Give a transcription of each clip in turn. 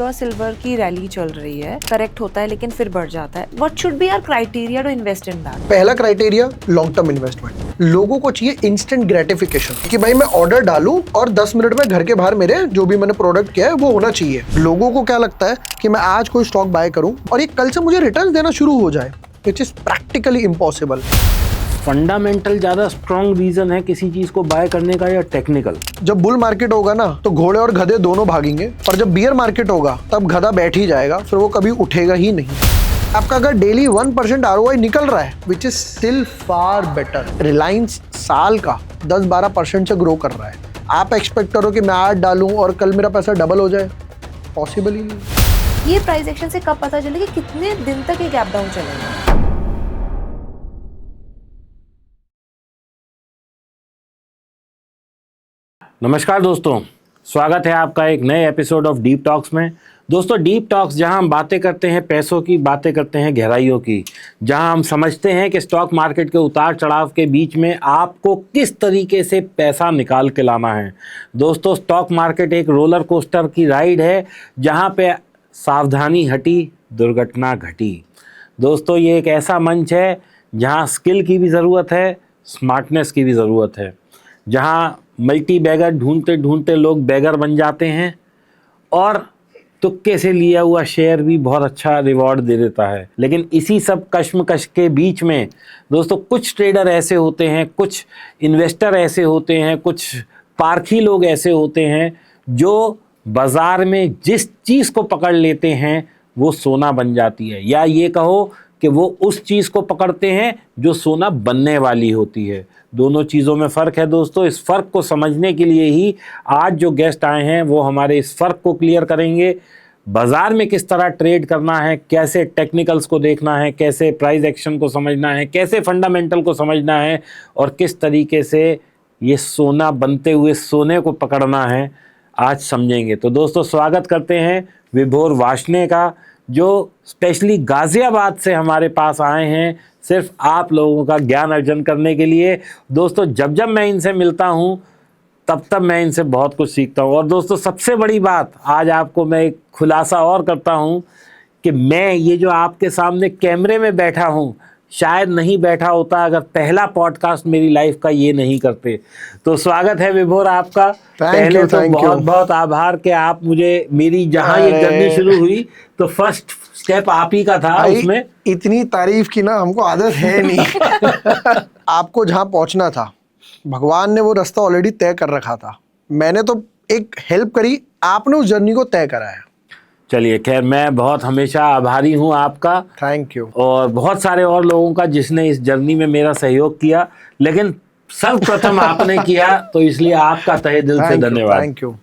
Gold और silver की rally चल रही है, करेक्ट होता है लेकिन फिर बढ़ जाता है। What should be our criteria to invest in that? पहला क्राइटेरिया लॉन्ग टर्म इन्वेस्टमेंट। लोगों को चाहिए इंस्टेंट ग्रेटिफिकेशन कि भाई मैं ऑर्डर डालूं और 10 मिनट में घर के बाहर मेरे जो भी मैंने प्रोडक्ट किया है वो होना चाहिए। लोगों को क्या लगता है कि मैं आज कोई स्टॉक बाय करूं और ये कल से मुझे रिटर्न देना शुरू हो जाए, which is practically impossible. Fundamental ज्यादा स्ट्रॉन्ग रीजन है किसी चीज को बाय करने का या टेक्निकल? जब बुल मार्केट होगा ना तो घोड़े और गधे दोनों भागेंगे, और जब बियर मार्केट होगा तब गधा बैठ ही जाएगा, फिर वो कभी उठेगा ही नहीं। आपका अगर डेली 1% ROI निकल रहा है, which is still far better. Reliance साल का 10-12% से ग्रो कर रहा है। आप एक्सपेक्ट करो कि मैं आज डालूं और कल मेरा पैसा डबल हो जाए, पॉसिबल ही नहीं। ये प्राइस एक्शन से कब पता चले कि कितने दिन तक ये गैप डाउन चलेगा? नमस्कार दोस्तों, स्वागत है आपका एक नए एपिसोड ऑफ डीप टॉक्स में। दोस्तों, डीप टॉक्स जहां हम बातें करते हैं पैसों की, बातें करते हैं गहराइयों की, जहां हम समझते हैं कि स्टॉक मार्केट के उतार चढ़ाव के बीच में आपको किस तरीके से पैसा निकाल के लाना है। दोस्तों, स्टॉक मार्केट एक रोलर कोस्टर की राइड है जहां पे सावधानी हटी दुर्घटना घटी। दोस्तों, ये एक ऐसा मंच है जहां स्किल की भी ज़रूरत है, स्मार्टनेस की भी ज़रूरत है, जहां मल्टी बैगर ढूंढते ढूंढते लोग बैगर बन जाते हैं और तुक्के से लिया हुआ शेयर भी बहुत अच्छा रिवॉर्ड दे देता है। लेकिन इसी सब कश्मकश के बीच में दोस्तों कुछ ट्रेडर ऐसे होते हैं, कुछ इन्वेस्टर ऐसे होते हैं, कुछ पारखी लोग ऐसे होते हैं जो बाज़ार में जिस चीज़ को पकड़ लेते हैं वो सोना बन जाती है, या ये कहो कि वो उस चीज़ को पकड़ते हैं जो सोना बनने वाली होती है। दोनों चीज़ों में फ़र्क है दोस्तों। इस फ़र्क को समझने के लिए ही आज जो गेस्ट आए हैं वो हमारे इस फ़र्क को क्लियर करेंगे। बाज़ार में किस तरह ट्रेड करना है, कैसे टेक्निकल्स को देखना है, कैसे प्राइस एक्शन को समझना है, कैसे फंडामेंटल को समझना है और किस तरीके से ये सोना बनते हुए सोने को पकड़ना है, आज समझेंगे। तो दोस्तों, स्वागत करते हैं विभोर वार्ष्णेय का, जो स्पेशली गाज़ियाबाद से हमारे पास आए हैं सिर्फ आप लोगों का ज्ञान अर्जन करने के लिए। दोस्तों, जब जब मैं इनसे मिलता हूं तब तब मैं इनसे बहुत कुछ सीखता हूं। और दोस्तों, सबसे बड़ी बात, आज आपको मैं एक खुलासा और करता हूं कि मैं ये जो आपके सामने कैमरे में बैठा हूं शायद नहीं बैठा होता अगर पहला पॉडकास्ट मेरी लाइफ का ये नहीं करते। तो स्वागत है विभोर आपका। पहले तो बहुत बहुत आभार कि आप मुझे, मेरी जहां ये जर्नी शुरू हुई तो फर्स्ट स्टेप आप ही का था। उसमें इतनी तारीफ की ना हमको आदत है नहीं। आपको जहां पहुंचना था भगवान ने वो रास्ता ऑलरेडी तय कर रखा था, मैंने तो एक हेल्प करी, आपने उस जर्नी को तय कराया। चलिए, खैर, मैं बहुत हमेशा आभारी हूँ आपका। Thank you. और बहुत सारे और लोगों का जिसने इस जर्नी में मेरा सहयोग किया, लेकिन सर्वप्रथम आपने किया, तो इसलिए आपका तहे दिल से धन्यवाद। थैंक यू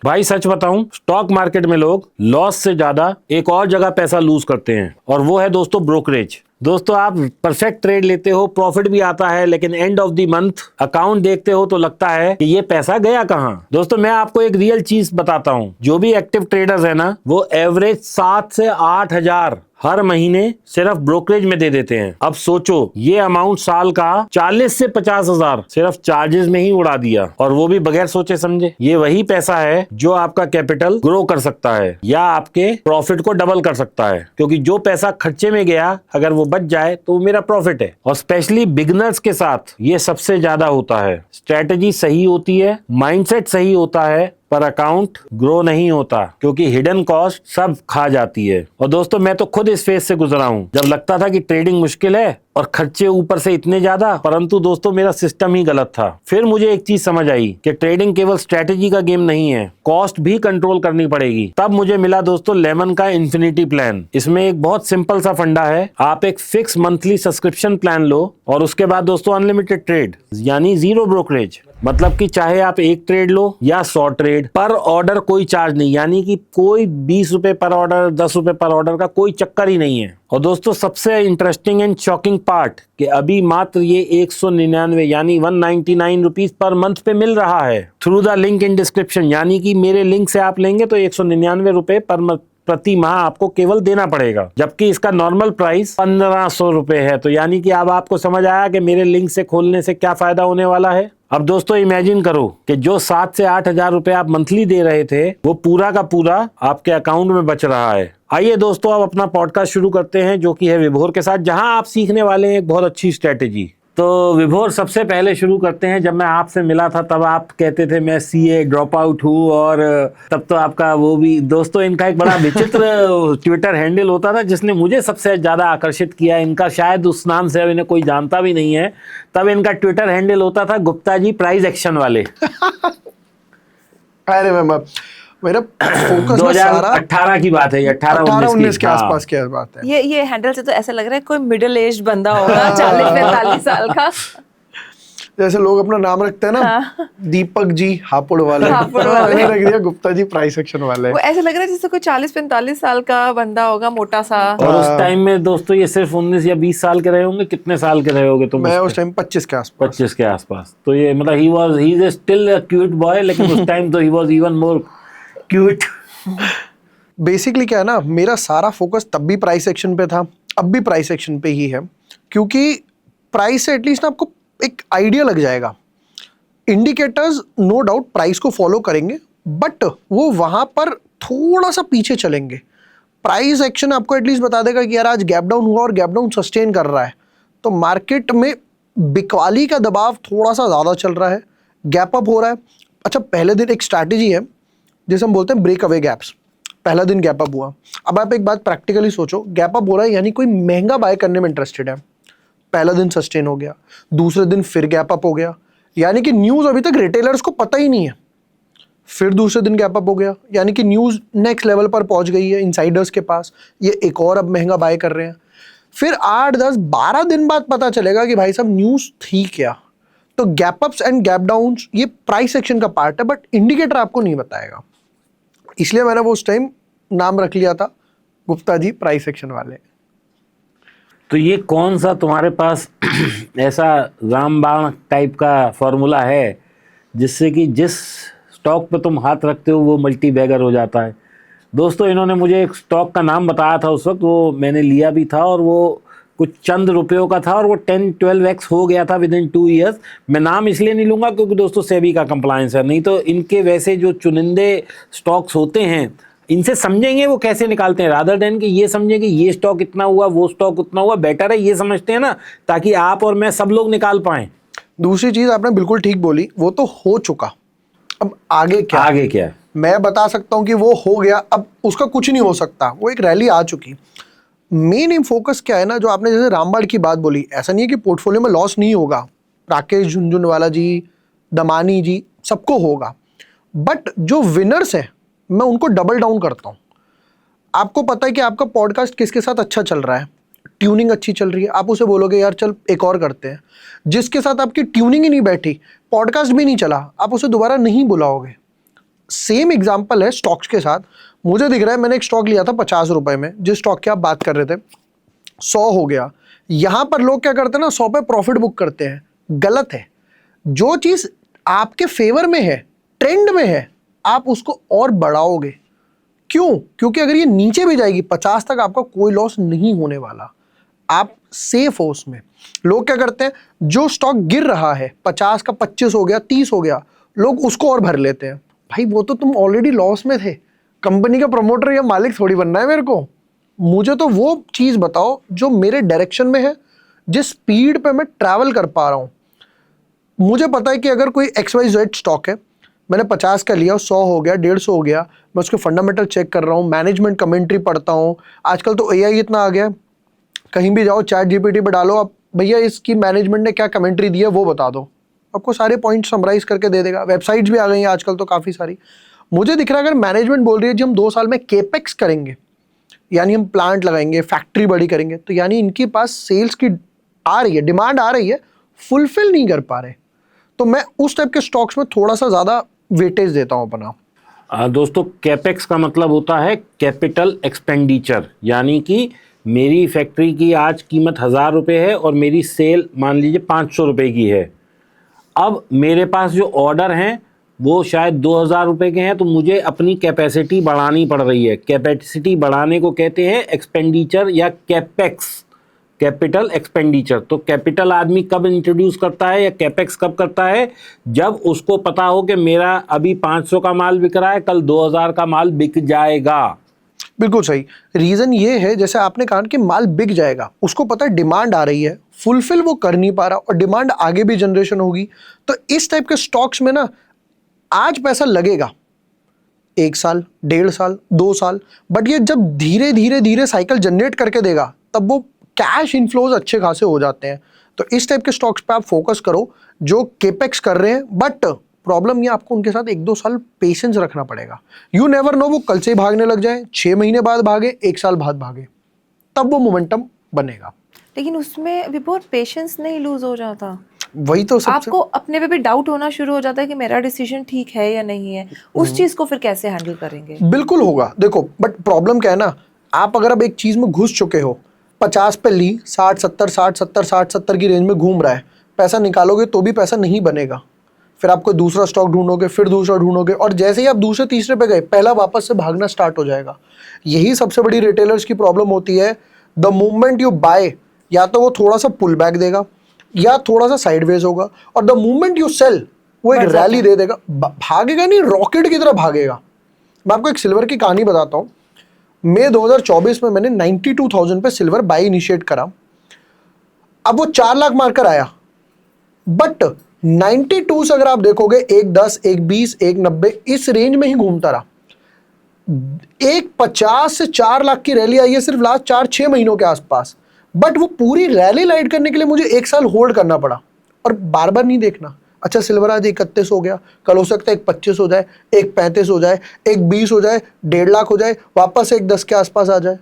भाई। सच बताऊं, स्टॉक मार्केट में लोग लॉस से ज्यादा एक और जगह पैसा लूज करते हैं, और वो है दोस्तों ब्रोकरेज। दोस्तों, आप परफेक्ट ट्रेड लेते हो, प्रॉफिट भी आता है, लेकिन end of the month account देखते हो तो लगता है कि ये पैसा गया कहां। दोस्तों, मैं आपको एक रियल चीज बताता हूं, जो भी एक्टिव ट्रेडर्स है ना, वो एवरेज 7 से 8 हजार हर महीने सिर्फ ब्रोकरेज में दे देते हैं। अब सोचो, ये अमाउंट साल का 40 से 50 हजार सिर्फ चार्जेस में ही उड़ा दिया, और वो भी बगैर सोचे समझे। ये वही पैसा है जो आपका कैपिटल ग्रो कर सकता है या आपके प्रॉफिट को डबल कर सकता है, क्योंकि जो पैसा खर्चे में गया अगर वो बच जाए तो मेरा प्रॉफिट है। और स्पेशली बिगनर्स के साथ ये सबसे ज्यादा होता है। स्ट्रेटेजी सही होती है, माइंडसेट सही होता है, पर अकाउंट ग्रो नहीं होता, क्योंकि हिडन कॉस्ट सब खा जाती है। और दोस्तों, मैं तो खुद इस फेज से गुजरा हूं, जब लगता था कि ट्रेडिंग मुश्किल है और खर्चे ऊपर से इतने ज्यादा, परंतु दोस्तों मेरा सिस्टम ही गलत था। फिर मुझे एक चीज समझ आई कि ट्रेडिंग केवल स्ट्रेटेजी का गेम नहीं है, कॉस्ट भी कंट्रोल करनी पड़ेगी। तब मुझे मिला दोस्तों लेमन का इन्फिनिटी प्लान। इसमें एक बहुत सिंपल सा फंडा है, आप एक फिक्स मंथली सब्सक्रिप्शन प्लान लो और उसके बाद दोस्तों अनलिमिटेड ट्रेड, यानी जीरो ब्रोकरेज। मतलब कि चाहे आप एक ट्रेड लो या 100 ट्रेड, पर ऑर्डर कोई चार्ज नहीं, यानी कि कोई 20 रुपए पर ऑर्डर, 10 रुपए पर ऑर्डर का कोई चक्कर ही नहीं है। और दोस्तों, सबसे इंटरेस्टिंग एंड शॉकिंग पार्ट कि अभी मात्र ये 199 यानी 199 रुपीज पर मंथ पे मिल रहा है through the link in description. यानी कि मेरे लिंक से आप लेंगे तो 199 रुपए पर प्रति माह आपको केवल देना पड़ेगा, जबकि इसका नॉर्मल प्राइस 1500 रुपए है। तो यानी कि अब आपको समझ आया कि मेरे लिंक से खोलने से क्या फायदा होने वाला है। अब दोस्तों इमेजिन करो कि जो 7 से 8 हजार रुपए आप मंथली दे रहे थे वो पूरा का पूरा आपके अकाउंट में बच रहा है। आइए दोस्तों अब अपना पॉडकास्ट शुरू करते हैं जो कि है विभोर के साथ, जहां आप सीखने वाले हैं एक बहुत अच्छी स्ट्रेटेजी। तो विभोर सबसे पहले शुरू करते हैं। जब मैं आपसे मिला था तब आप कहते थे मैं सीए ड्रॉप आउट हूँ, और तब तो आपका वो भी दोस्तों इनका एक बड़ा विचित्र ट्विटर हैंडल होता था जिसने मुझे सबसे ज़्यादा आकर्षित किया। इनका शायद उस नाम से अब इन्हें कोई जानता भी नहीं है। तब इनका ट्विटर हैंडल होता था गुप्ता जी प्राइस एक्शन वाले। अरे मेरा फोकस में सारा 2018 की बात है, ये 18-19 के आसपास की बात है। ये हैंडल से तो ऐसा लग रहा है कोई मिडिल एज बंदा होगा 40-45 साल का। जैसे लोग अपना नाम रखते हैं ना, दीपक जी हापुड़ वाले, मैंने रख दिया गुप्ता जी प्राइस एक्शन वाले। वो ऐसा लग रहा है जैसे कोई 40-45 साल का बंदा होगा, मोटा सा। और उस टाइम में दोस्तों ये सिर्फ 19 या 20 साल के रहे होंगे। कितने साल के रहे होगे तुम? मैं उस टाइम 25 के आसपास। 25 के आसपास। तो ये मतलब he is still a cute boy, लेकिन उस टाइम तो he was even more cute. Basically क्या है ना, मेरा सारा फोकस तब भी प्राइस एक्शन पे था, अब भी प्राइस एक्शन पे ही है, क्योंकि प्राइस से एटलीस्ट ना आपको एक आइडिया लग जाएगा। इंडिकेटर्स नो डाउट प्राइस को फॉलो करेंगे, बट वो वहां पर थोड़ा सा पीछे चलेंगे। प्राइस एक्शन आपको एटलीस्ट बता देगा कि यार आज गैप डाउन हुआ और गैप डाउन सस्टेन कर रहा है, तो मार्केट में बिकवाली का दबाव थोड़ा सा ज़्यादा चल रहा है, गैप अप हो रहा है। अच्छा, पहले दिन एक स्ट्रैटेजी है जिसे हम बोलते हैं ब्रेक अवे गैप्स। पहला दिन गैप अप हुआ। अब आप एक बात प्रैक्टिकली सोचो, गैप अप हो रहा है यानी कोई महंगा बाय करने में इंटरेस्टेड है। पहला दिन सस्टेन हो गया, दूसरे दिन फिर गैप अप हो गया, यानी कि न्यूज़ अभी तक रिटेलर्स को पता ही नहीं है। फिर दूसरे दिन गैप अप हो गया, यानी कि न्यूज़ नेक्स्ट लेवल पर पहुंच गई है इनसाइडर्स के पास, ये एक और अब महंगा बाय कर रहे हैं। फिर 8, 10, 12 दिन बाद पता चलेगा कि भाई साहब न्यूज़ थी क्या। तो gap ups and gap downs ये प्राइस एक्शन का पार्ट है, बट इंडिकेटर आपको नहीं बताएगा। इसलिए मैंने वो उस टाइम नाम रख लिया था गुप्ता जी प्राइस एक्शन वाले। तो ये कौन सा तुम्हारे पास ऐसा रामबाण टाइप का फॉर्मूला है जिससे कि जिस स्टॉक पे तुम हाथ रखते हो वो मल्टी बैगर हो जाता है? दोस्तों इन्होंने मुझे एक स्टॉक का नाम बताया था उस वक्त, वो मैंने लिया भी था और वो कुछ चंद रुपयों का था और वो 10-12x हो गया था विद इन 2 ईयर्स। मैं नाम इसलिए नहीं लूँगा क्योंकि दोस्तों सेबी का कंप्लायंस है, नहीं तो इनके वैसे जो चुनिंदे स्टॉक्स होते हैं इनसे समझेंगे वो कैसे निकालते हैं, रादर देन कि ये समझेंगे ये स्टॉक इतना हुआ वो स्टॉक उतना हुआ। बेटर है ये समझते हैं ना, ताकि आप और मैं सब लोग निकाल पाएं। दूसरी चीज आपने बिल्कुल ठीक बोली, वो तो हो चुका, अब आगे क्या? आगे क्या है मैं बता सकता हूं कि वो हो गया, अब उसका कुछ नहीं हो सकता, वो एक रैली आ चुकी। मेन फोकस क्या है ना, जो आपने जैसे रामबाण की बात बोली, ऐसा नहीं है कि पोर्टफोलियो में लॉस नहीं होगा, राकेश झुनझुनवाला जी, दमानी जी, सबको होगा, बट जो विनर्स हैं मैं उनको डबल डाउन करता हूं। आपको पता है कि आपका पॉडकास्ट किसके साथ अच्छा चल रहा है, ट्यूनिंग अच्छी चल रही है, आप उसे बोलोगे यार चल एक और करते हैं। जिसके साथ आपकी ट्यूनिंग ही नहीं बैठी, पॉडकास्ट भी नहीं चला, आप उसे दोबारा नहीं बुलाओगे। सेम एग्जांपल है स्टॉक्स के साथ। मुझे दिख रहा है मैंने एक स्टॉक लिया था 50 रुपए में, जिस स्टॉक की आप बात कर रहे थे, 100 हो गया। यहां पर लोग क्या करते हैं ना, 100 पे प्रॉफिट बुक करते हैं, गलत है। जो चीज आपके फेवर में है, ट्रेंड में है, आप उसको और बढ़ाओगे। क्यों? क्योंकि अगर ये नीचे भी जाएगी 50 तक, आपका कोई लॉस नहीं होने वाला, आप सेफ हो उसमें। लोग क्या करते हैं, जो स्टॉक गिर रहा है 50 का 25 हो गया, 30 हो गया, लोग उसको और भर लेते हैं। भाई वो तो तुम ऑलरेडी लॉस में थे, कंपनी का प्रमोटर या मालिक थोड़ी बनना है मेरे को। मुझे तो वो चीज बताओ जो मेरे डायरेक्शन में है, जिस स्पीड पे मैं ट्रैवल कर पा रहा हूं। मुझे पता है कि अगर कोई XYZ स्टॉक है, मैंने 50 का लिया, 100 हो गया, 150 हो गया, मैं उसके फंडामेंटल चेक कर रहा हूँ, मैनेजमेंट कमेंट्री पढ़ता हूँ। आजकल तो AI इतना आ गया, कहीं भी जाओ चैट GPT पे डालो, आप भैया इसकी मैनेजमेंट ने क्या कमेंट्री दी है वो बता दो, आपको सारे पॉइंट समराइज करके दे देगा। वेबसाइट्स भी आ गई हैं आजकल तो काफ़ी सारी। मुझे दिख रहा है अगर मैनेजमेंट बोल रही है जी हम 2 साल में केपेक्स करेंगे, यानी हम प्लांट लगाएंगे, फैक्ट्री बड़ी करेंगे, तो यानी इनके पास सेल्स की आ रही है, डिमांड आ रही है, फुलफिल नहीं कर पा रहे। तो मैं उस टाइप के स्टॉक्स में थोड़ा सा ज़्यादा वेटेज देता हूं अपना। दोस्तों कैपेक्स का मतलब होता है कैपिटल एक्सपेंडिचर, यानी कि मेरी फैक्ट्री की आज कीमत 1000 रुपये है और मेरी सेल मान लीजिए 500 रुपये की है। अब मेरे पास जो ऑर्डर हैं वो शायद 2000 रुपये के हैं, तो मुझे अपनी कैपेसिटी बढ़ानी पड़ रही है। कैपेसिटी बढ़ाने को कहते हैं एक्सपेंडिचर या कैपेक्स। Capital expenditure. तो कैपिटल आदमी कब इंट्रोड्यूस करता है या कैपेक्स कब करता है? जब उसको पता हो कि मेरा अभी 500 का माल बिक रहा है, कल 2000 का माल बिक जाएगा। बिल्कुल सही। रीजन ये है, जैसे आपने कहा कि माल बिक जाएगा, उसको पता है डिमांड आ रही है, फुलफिल वो कर नहीं पा रहा और डिमांड आगे भी जनरेशन होगी। तो इस टाइप के स्टॉक्स में ना आज पैसा लगेगा 1 साल, 1.5 साल, 2 साल, बट ये जब धीरे धीरे धीरे साइकिल जनरेट करके देगा तब वो कैश इनफ्लोज अच्छे खासे हो जाते हैं। तो इस टाइप के स्टॉक्स पे आप फोकस करो जो केपेक्स कर रहे हैं, बट प्रॉब्लम ये आपको उनके साथ 1-2 साल पेशेंस रखना पड़ेगा। यू नेवर नो, वो कल से ही भागने लग जाए, 6 महीने बाद भागे, 1 साल बाद भागे, तब वो मोमेंटम बनेगा। लेकिन उसमें भी बहुत पेशेंस नहीं लूज हो जाता? वही तो सबसे आपको अपने पे भी डाउट होना शुरू हो जाता है कि मेरा डिसीजन ठीक है या नहीं है। उस चीज को फिर कैसे हैंडल करेंगे? बिल्कुल होगा। देखो, बट प्रॉब्लम क्या है ना, आप अगर अब एक चीज में घुस चुके हो, 50 पे ली, 60-70, 60-70, 60-70 की रेंज में घूम रहा है, पैसा निकालोगे तो भी पैसा नहीं बनेगा। फिर आपको दूसरा स्टॉक ढूंढोगे, फिर दूसरा ढूंढोगे, और जैसे ही आप दूसरे तीसरे पे गए, पहला वापस से भागना स्टार्ट हो जाएगा। यही सबसे बड़ी रिटेलर्स की प्रॉब्लम होती है। द मोमेंट यू बाय, या तो वो थोड़ा सा पुल बैक देगा या थोड़ा सा साइडवेज होगा, और द मोमेंट यू सेल वो एक रैली दे देगा। भागेगा नहीं, रॉकेट की तरह भागेगा। मैं आपको एक सिल्वर की कहानी बताता हूँ। मई 2024 में मैंने 92,000 पे सिल्वर बाय इनिशिएट करा। अब वो 4 लाख मार्कर आया, बट 92 से अगर आप देखोगे 1.10, 1.20, 1.90 इस रेंज में ही घूमता रहा। 1.50 से 4 लाख की रैली आई है सिर्फ लास्ट 4-6 महीनों के आसपास, बट वो पूरी रैली लाइट करने के लिए मुझे 1 साल होल्ड करना पड़ा और बार बार नहीं देखना। अच्छा, सिल्वर आज 31 हो गया, कल हो सकता है 1.25 हो जाए, 1.35 हो जाए, 1.20 हो जाए, 1.5 लाख हो जाए, वापस 1.10 के आसपास आ जाए।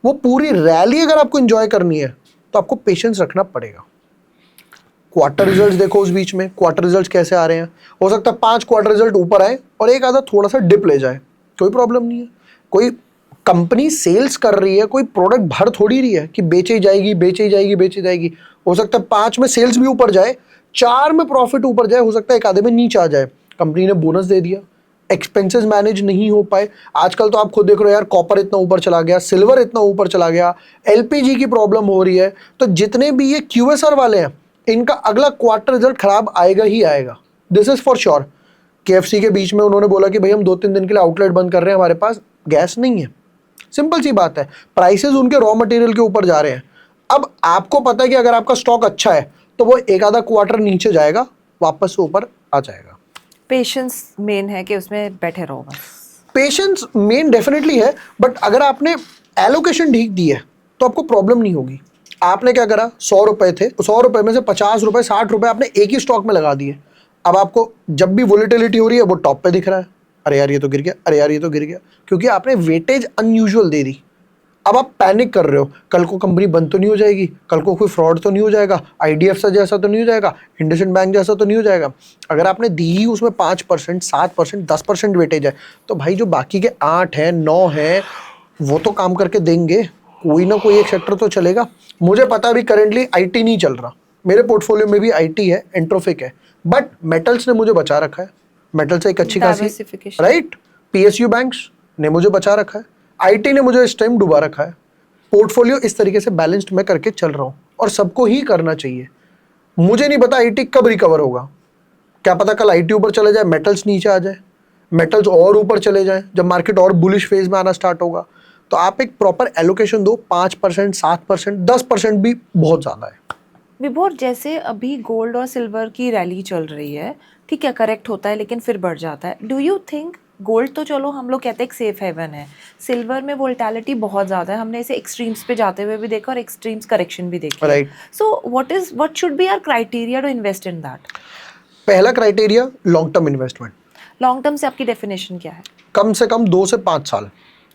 वो पूरी रैली अगर आपको एंजॉय करनी है तो आपको पेशेंस रखना पड़ेगा। क्वार्टर रिजल्ट्स देखो, उस बीच में क्वार्टर रिजल्ट्स कैसे आ रहे हैं। हो सकता है 5 क्वार्टर रिजल्ट ऊपर आए और एक आधा थोड़ा सा डिप ले जाए, कोई प्रॉब्लम नहीं है। कोई कंपनी सेल्स कर रही है, कोई प्रोडक्ट भर थोड़ी रही है कि बेची जाएगी बेची जाएगी बेची जाएगी। हो सकता है 5 में सेल्स भी ऊपर जाए, 4 में प्रॉफिट ऊपर जाए, हो सकता है एक आधे में नीचे आ जाए। कंपनी ने बोनस दे दिया, एक्सपेंसेस मैनेज नहीं हो पाए। आजकल तो आप खुद देख रहे हो यार, कॉपर इतना ऊपर चला गया, सिल्वर इतना ऊपर चला गया, एलपीजी की प्रॉब्लम हो रही है। तो जितने भी ये क्यूएसआर वाले हैं, इनका अगला क्वार्टर रिजल्ट खराब आएगा ही आएगा, this is for sure. KFC के बीच में उन्होंने बोला कि भाई हम 2-3 दिन के लिए आउटलेट बंद कर रहे हैं, हमारे पास गैस नहीं है। सिंपल सी बात है, प्राइसेस उनके रॉ मटेरियल के ऊपर जा रहे हैं। अब आपको पता है कि अगर आपका स्टॉक अच्छा है तो वो एक आधा क्वार्टर नीचे जाएगा, वापस से ऊपर आ जाएगा। पेशेंस मेन है कि उसमें बैठे रहो बस। पेशेंस मेन डेफिनेटली है, बट अगर आपने एलोकेशन ठीक दी है तो आपको प्रॉब्लम नहीं होगी। आपने क्या करा, 100 रुपए थे, 100 रुपए में से 50 रुपए 60 रुपए आपने एक ही स्टॉक में लगा दिए। अब आपको जब भी वोलेटिलिटी हो रही है वो टॉप पे दिख रहा है, अरे यार ये तो गिर गया, अरे यार ये तो गिर गया, क्योंकि आपने वेटेज अनयूजुअल दे दी। अब आप पैनिक कर रहे हो, कल को कंपनी बंद तो नहीं हो जाएगी, कल को कोई फ्रॉड तो नहीं हो जाएगा, आईडीएफ जैसा तो नहीं हो जाएगा, इंडसइंड बैंक जैसा तो नहीं हो जाएगा। अगर आपने दी ही उसमें 5%, 7%, 10% वेटेज है, तो भाई जो बाकी के 8 हैं 9 हैं वो तो काम करके देंगे, कोई ना कोई एक सेक्टर तो चलेगा। मुझे पता भी करेंटली आईटी नहीं चल रहा, मेरे पोर्टफोलियो में भी आईटी है, एंट्रोफिक है, बट मेटल्स ने मुझे बचा रखा है। मेटल से एक अच्छी खासी, Diversification। राइट, पीएसयू बैंक्स ने मुझे बचा रखा है, आईटी ने मुझे इस टाइम डुबा रखा है। पोर्टफोलियो इस तरीके से बैलेंस्ड मैं करके चल रहा हूँ और सबको ही करना चाहिए। मुझे नहीं पता आईटी कब रिकवर होगा, क्या पता कल आईटी ऊपर चले जाए, मेटल्स नीचे आ जाए, मेटल्स और ऊपर चले जाए, जब मार्केट और बुलिश फेज में आना स्टार्ट होगा। तो आप एक प्रॉपर एलोकेशन दो, 5%, 7%, 10% भी बहुत ज़्यादा है। विभोर, जैसे अभी गोल्ड और सिल्वर की रैली चल रही है, ठीक है, करेक्ट होता है लेकिन फिर बढ़ जाता है। डू यू थिंक गोल्ड तो चलो हम लोग कहते हैं सेफ हेवन है, सिल्वर में वोलेटिलिटी बहुत ज़्यादा है, हमने इसे एक्सट्रीम्स पे जाते हुए भी देखा और एक्सट्रीम्स करेक्शन भी देखी, right. So what should be our criteria to invest in that? पहला criteria long term investment. Long term से आपकी डेफिनेशन क्या है? कम से कम 2 से 5 साल।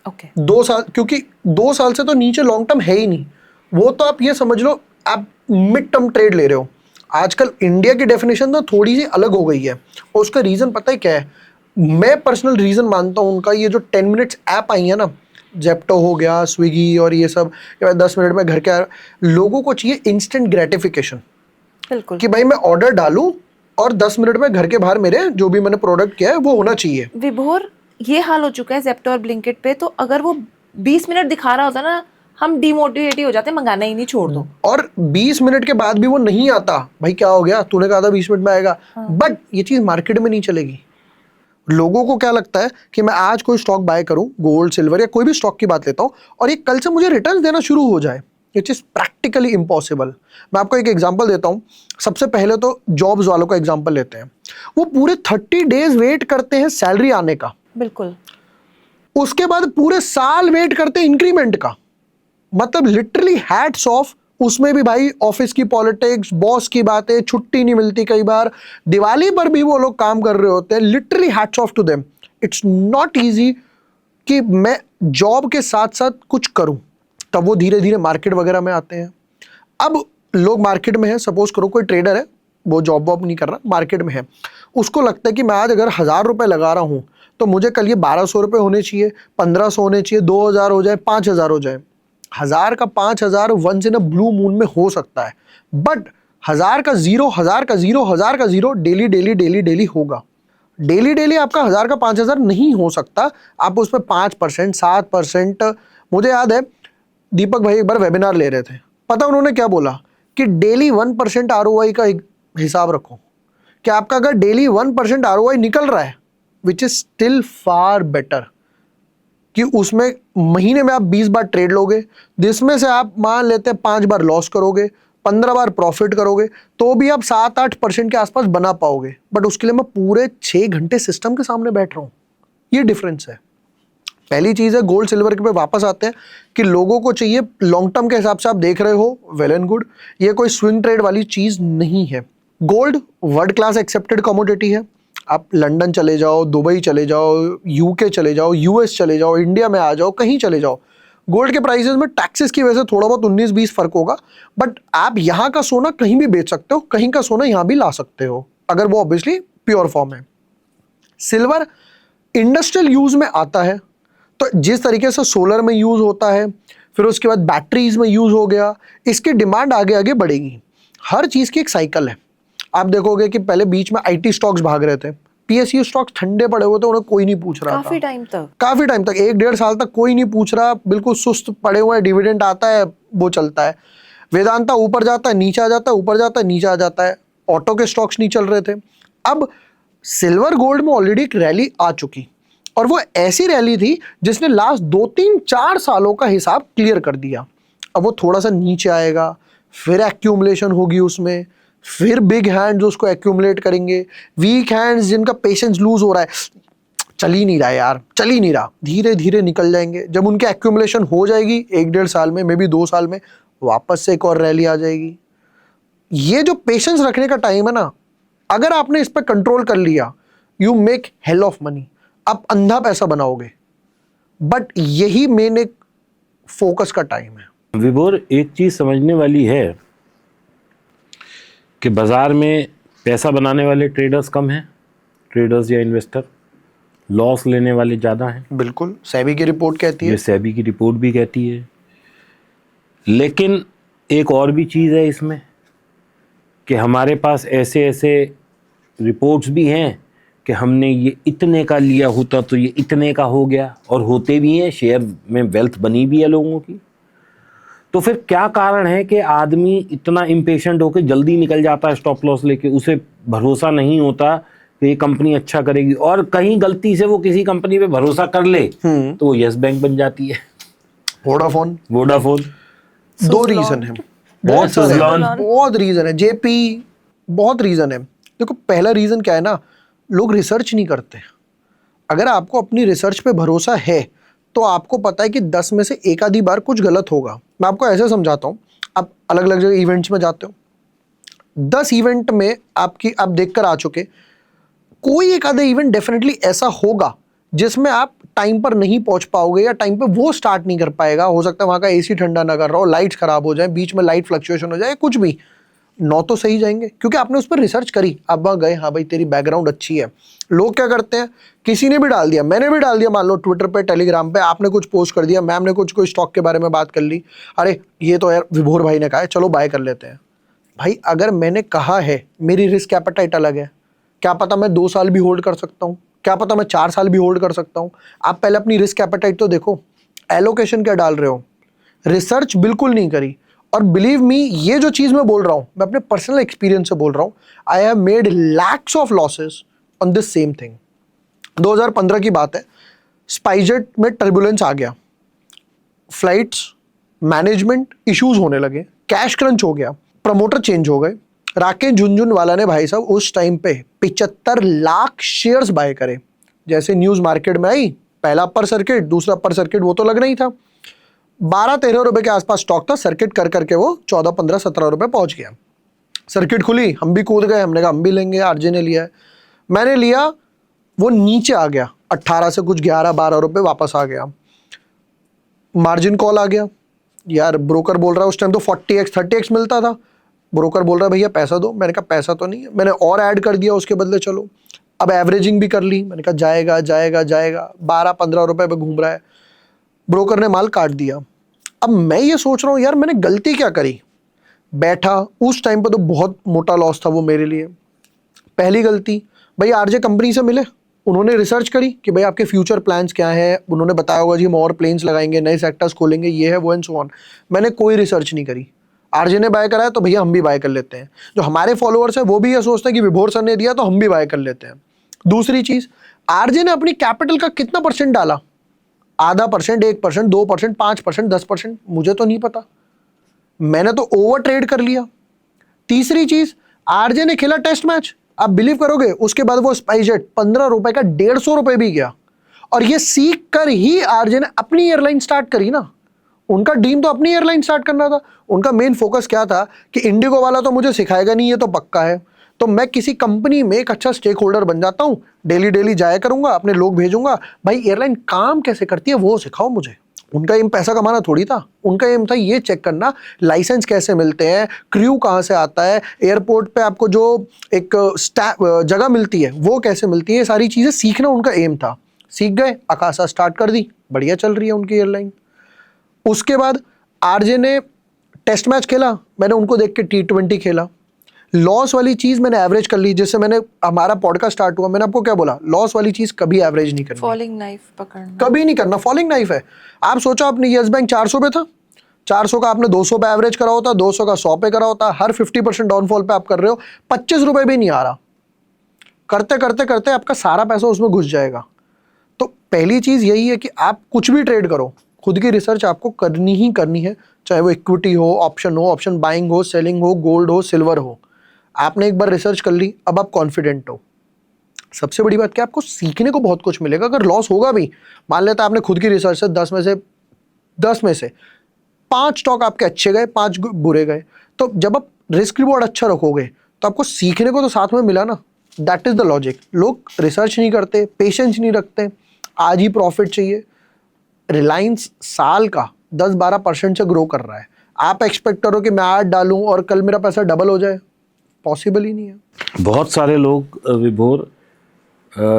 ओके 2 साल, क्योंकि 2 साल से तो नीचे लॉन्ग टर्म है ही नहीं। वो तो आप ये समझ लो आप मिड टर्म ट्रेड ले रहे हो। आजकल इंडिया की डेफिनेशन तो थोड़ी सी अलग हो गई है और उसका रीज़न पता है क्या है? मैं पर्सनल रीज़न मानता हूँ उनका, ये जो 10 मिनट्स ऐप आई है ना, जेप्टो हो गया, स्विगी और ये सब, 10 मिनट में घर के लोगों को चाहिए इंस्टेंट ग्रेटिफिकेशन, बिल्कुल कि भाई मैं ऑर्डर डालूं और 10 मिनट में घर के बाहर मेरे जो भी मैंने प्रोडक्ट किया है वो होना चाहिए। विभोर, ये हाल हो चुका है जेप्टो और ब्लिंकिट पे, तो अगर वो 20 मिनट दिखा रहा होता ना, हम डिमोटिवेट ही हो जाते हैं, मंगाना ही नहीं, छोड़ दो। और 20 मिनट के बाद भी वो नहीं आता, भाई क्या हो गया, तूने कहा था 20 मिनट में आएगा। बट ये चीज मार्केट में नहीं चलेगी। लोगों को क्या लगता है कि मैं आज कोई स्टॉक बाय करूं, गोल्ड सिल्वर या कोई भी स्टॉक की बात लेता हूं, और ये कल से मुझे रिटर्न देना शुरू हो जाए, विच इज प्रैक्टिकली इम्पॉसिबल। मैं आपको एक एग्जांपल देता हूं। सबसे पहले तो जॉब्स वालों का एग्जांपल लेते हैं। वो पूरे 30 डेज वेट करते हैं सैलरी आने का, बिल्कुल। उसके बाद पूरे साल वेट करते हैं इंक्रीमेंट का। मतलब लिटरली हैट्स ऑफ। उसमें भी भाई ऑफिस की पॉलिटिक्स, बॉस की बातें, छुट्टी नहीं मिलती, कई बार दिवाली पर भी वो लोग काम कर रहे होते हैं। Literally hats off to them. It's not easy कि मैं जॉब के साथ साथ कुछ करूं। तब वो धीरे धीरे मार्केट वगैरह में आते हैं। अब लोग मार्केट में है, सपोज करो कोई ट्रेडर है, वो जॉब वॉब नहीं कर रहा, मार्केट में है, उसको लगता है कि मैं आज अगर 1000 रुपए लगा रहा हूं तो मुझे कल ये 1200 रुपए होने चाहिए, 1500 होने चाहिए, 2000 हो जाए, 5000 हो जाए। 1000 का 5000 once in a blue moon में हो सकता है, बट 1000 का जीरो, 1000 का जीरो, 1000 का zero daily daily daily daily होगा। डेली डेली आपका 1000 का 5000 नहीं हो सकता। आप उस पर 5%, 7%। मुझे याद है दीपक भाई एक बार वेबिनार ले रहे थे, पता उन्होंने क्या बोला कि डेली 1% ROI का एक हिसाब रखो, कि आपका अगर डेली 1% ROI निकल रहा है, which is still far better, कि उसमें महीने में आप 20 बार ट्रेड लोगे, जिसमें से आप मान लेते हैं 5 बार लॉस करोगे, 15 बार प्रॉफिट करोगे, तो भी आप 7-8% के आसपास बना पाओगे। बट उसके लिए मैं पूरे 6 घंटे सिस्टम के सामने बैठ रहा हूं। ये डिफरेंस है। पहली चीज है, गोल्ड सिल्वर के पे वापस आते हैं कि लोगों को चाहिए लॉन्ग टर्म के हिसाब से आप देख रहे हो, वेल एंड गुड। ये कोई स्विंग ट्रेड वाली चीज नहीं है। Gold world class accepted commodity है। आप लंदन चले जाओ, दुबई चले जाओ, यूके चले जाओ, यूएस चले जाओ, इंडिया में आ जाओ, कहीं चले जाओ, गोल्ड के प्राइसेस में टैक्सेस की वजह से थोड़ा बहुत 19-20 फर्क होगा, बट आप यहाँ का सोना कहीं भी बेच सकते हो, कहीं का सोना यहाँ भी ला सकते हो, अगर वो ऑब्वियसली प्योर फॉर्म है। सिल्वर इंडस्ट्रियल यूज में आता है, तो जिस तरीके से सोलर में यूज होता है, फिर उसके बाद बैटरीज में यूज हो गया, इसकी डिमांड आगे आगे बढ़ेगी। हर चीज की एक साइकिल है। आप देखोगे कि पहले बीच में आईटी स्टॉक्स भाग रहे थे, पीएसयू स्टॉक्स ठंडे पड़े हुए थे, उन्हें कोई नहीं पूछ रहा था काफी टाइम तक, काफी टाइम तक, 1-1.5 साल तक कोई नहीं पूछ रहा, बिल्कुल सुस्त पड़े हुए हैं, डिविडेंड आता है वो चलता है। वेदांता ऊपर जाता है, नीचे आ जाता है, ऊपर जाता है, नीचे आ जाता है। ऑटो के स्टॉक्स नहीं चल रहे थे। अब सिल्वर गोल्ड में ऑलरेडी एक रैली आ चुकी, और वो ऐसी रैली थी जिसने लास्ट 2-3-4 सालों का हिसाब क्लियर कर दिया। अब वो थोड़ा सा नीचे आएगा, फिर एक्यूमुलेशन होगी उसमें, फिर बिग हैंड्स उसको एक्यूमुलेट करेंगे, वीक हैंड्स जिनका पेशेंस लूज हो रहा है, चल ही नहीं रहा यार, चल ही नहीं रहा, धीरे धीरे निकल जाएंगे। जब उनके एक्यूमुलेशन हो जाएगी 1-1.5 साल में, मे बी 2 साल में, वापस से एक और रैली आ जाएगी। ये जो पेशेंस रखने का टाइम है ना, अगर आपने इस पर कंट्रोल कर लिया, you make hell of money. आप अंधा पैसा बनाओगे, बट यही मेन एक फोकस का टाइम है। विभोर, एक चीज समझने वाली है कि बाजार में पैसा बनाने वाले ट्रेडर्स कम हैं, ट्रेडर्स या इन्वेस्टर, लॉस लेने वाले ज़्यादा हैं। बिल्कुल, सेबी की रिपोर्ट कहती है, ये सेबी की रिपोर्ट भी कहती है। लेकिन एक और भी चीज़ है इसमें कि हमारे पास ऐसे ऐसे रिपोर्ट्स भी हैं कि हमने ये इतने का लिया होता तो ये इतने का हो गया, और होते भी हैं, शेयर में वेल्थ बनी भी है लोगों की। तो फिर क्या कारण है कि आदमी इतना इम्पेशेंट होकर जल्दी निकल जाता है स्टॉप लॉस लेके? उसे भरोसा नहीं होता कि ये कंपनी अच्छा करेगी, और कहीं गलती से वो किसी कंपनी पे भरोसा कर ले तो वो यस बैंक बन जाती है, वोडाफोन। 2 रीजन है, बहुत रीजन है जेपी, बहुत रीजन है। देखो, पहला रीजन क्या है ना, लोग रिसर्च नहीं करते। अगर आपको अपनी रिसर्च पे भरोसा है तो आपको पता है कि 10 में से एक आधी बार कुछ गलत होगा। मैं आपको ऐसे समझाता हूँ, आप अलग अलग जगह इवेंट्स में जाते हो, 10 इवेंट में आप देख कर आ चुके, कोई एक आधा इवेंट डेफिनेटली ऐसा होगा जिसमें आप टाइम पर नहीं पहुंच पाओगे, या टाइम पे वो स्टार्ट नहीं कर पाएगा। हो सकता है वहां का एसी ठंडा ना कर रहा हो, लाइट्स खराब हो जाए, बीच में लाइट फ्लक्चुएशन हो जाए, कुछ भी। 9 तो सही जाएंगे क्योंकि आपने उस पर रिसर्च करी, आप वहां गए, हाँ भाई तेरी बैकग्राउंड अच्छी है। लोग क्या करते हैं, किसी ने भी डाल दिया, मैंने भी डाल दिया, मान लो ट्विटर पे, टेलीग्राम पे, आपने कुछ पोस्ट कर दिया, मैम ने कुछ कोई स्टॉक के बारे में बात कर ली, अरे ये तो यार विभोर भाई ने कहा है, चलो बाय कर लेते हैं। भाई अगर मैंने कहा है, मेरी रिस्क एपेटाइट अलग है। क्या पता मैं 2 साल भी होल्ड कर सकता हूँ, क्या पता मैं 4 साल भी होल्ड कर सकता हूँ। आप पहले अपनी रिस्क एपेटाइट तो देखो, एलोकेशन क्या डाल रहे हो। रिसर्च बिल्कुल नहीं करी। और बिलीव मी, ये जो चीज मैं बोल रहा हूं, मैं अपने पर्सनल एक्सपीरियंस से बोल रहा हूं। I have made lakhs of losses on this same thing. 2015 की बात है, स्पाइसजेट में टर्बुलेंस आ गया, फ्लाइट्स मैनेजमेंट इश्यूज होने लगे, कैश क्रंच हो गया, प्रमोटर चेंज हो गए। राकेश झुनझुनवाला ने भाई साहब उस टाइम पे 75 लाख शेयर्स बाय करे। जैसे न्यूज मार्केट में आई, पहला अपर सर्किट, दूसरा अपर सर्किट, वो तो लगना ही था। 12-13 रुपए के आसपास स्टॉक था, सर्किट कर करके वो 14, 15, 17 रुपए पहुंच गया। सर्किट खुली, हम भी कूद गए, हमने कहा हम भी लेंगे, आरजे ने लिया है, मैंने लिया, वो नीचे आ गया 18 से कुछ 11-12 रुपए वापस आ गया। मार्जिन कॉल आ गया, यार ब्रोकर बोल रहा है, उस टाइम तो 40x 30x मिलता था। ब्रोकर बोल रहा है भैया पैसा दो, मैंने कहा पैसा तो नहीं है, मैंने और ऐड कर दिया उसके बदले, चलो अब एवरेजिंग भी कर ली, मैंने कहा जाएगा जाएगा जाएगा, 12-15 रुपए पे घूम रहा है। ब्रोकर ने माल काट दिया। अब मैं ये सोच रहा हूँ यार मैंने गलती क्या करी, बैठा, उस टाइम पे तो बहुत मोटा लॉस था वो मेरे लिए। पहली गलती, भाई आरजे कंपनी से मिले, उन्होंने रिसर्च करी कि भाई आपके फ्यूचर प्लान्स क्या है, उन्होंने बताया होगा जी हम और प्लेन्स लगाएंगे, नए सेक्टर्स खोलेंगे, ये है वो एंड सो ऑन। मैंने कोई रिसर्च नहीं करी, आरजे ने बाय कराया तो भैया हम भी बाय कर लेते हैं। जो हमारे फॉलोअर्स है वो भी ये सोचते हैं कि विभोर सर ने दिया तो हम भी बाय कर लेते हैं। दूसरी चीज, आरजे ने अपनी कैपिटल का कितना परसेंट डाला, आधा परसेंट, 1%, 2%, 5%, 10%, मुझे तो नहीं पता, मैंने तो ओवर ट्रेड कर लिया। तीसरी चीज, आरजे ने खेला टेस्ट मैच, आप बिलीव करोगे उसके बाद वो स्पाइसजेट 15 रुपए का 150 रुपए भी गया। और ये सीख कर ही आरजे ने अपनी एयरलाइन स्टार्ट करी ना। उनका ड्रीम तो अपनी एयरलाइन स्टार्ट करना था, उनका मेन फोकस क्या था कि इंडिगो वाला तो मुझे सिखाएगा नहीं, ये तो पक्का है, तो मैं किसी कंपनी में एक अच्छा स्टेक होल्डर बन जाता हूं, डेली डेली जाया करूंगा, अपने लोग भेजूंगा, भाई एयरलाइन काम कैसे करती है वो सिखाओ मुझे। उनका एम पैसा कमाना थोड़ी था, उनका एम था ये चेक करना लाइसेंस कैसे मिलते हैं, क्रू कहाँ से आता है, एयरपोर्ट पे आपको जो एक जगह मिलती है वो कैसे मिलती है, सारी चीज़ें सीखना उनका एम था। सीख गए, अकाशा स्टार्ट कर दी, बढ़िया चल रही है उनकी एयरलाइन। उसके बाद आरजे ने टेस्ट मैच खेला, मैंने उनको देख के T20 खेला। लॉस वाली चीज मैंने एवरेज कर ली, जिससे मैंने हमारा पॉडकास्ट स्टार्ट हुआ, मैंने आपको क्या बोला, लॉस वाली चीज कभी एवरेज नहीं करनी, फॉलिंग नाइफ पकड़ना कभी नहीं करना। फॉलिंग नाइफ है। आप सोचो आपने यस बैंक 400 पे था, 400 का आपने 200 पे एवरेज करा होता, 200 का 100 पे करा होता, हर 50% डाउनफॉल पे आप कर रहे हो, 25 रुपए भी नहीं आ रहा, करते करते करते आपका सारा पैसा उसमें घुस जाएगा। तो पहली चीज यही है कि आप कुछ भी ट्रेड करो, खुद की रिसर्च आपको करनी ही करनी है, चाहे वो इक्विटी हो, ऑप्शन बाइंग हो, सेलिंग हो, गोल्ड हो, सिल्वर हो। आपने एक बार रिसर्च कर ली, अब आप कॉन्फिडेंट हो। सबसे बड़ी बात क्या, आपको सीखने को बहुत कुछ मिलेगा। अगर लॉस होगा भी, मान लेता आपने खुद की रिसर्च से 10 में से 5 स्टॉक आपके अच्छे गए, 5 बुरे गए, तो जब आप रिस्क रिवॉर्ड अच्छा रखोगे तो आपको सीखने को तो साथ में मिला ना। That is the logic. लोग रिसर्च नहीं करते, पेशेंस नहीं रखते, आज ही प्रॉफिट चाहिए। रिलायंस साल का 10-12% से ग्रो कर रहा है, आप एक्सपेक्ट करो कि मैं आज डालूं और कल मेरा पैसा डबल हो जाए, पॉसिबल ही नहीं है। बहुत सारे लोग विभोर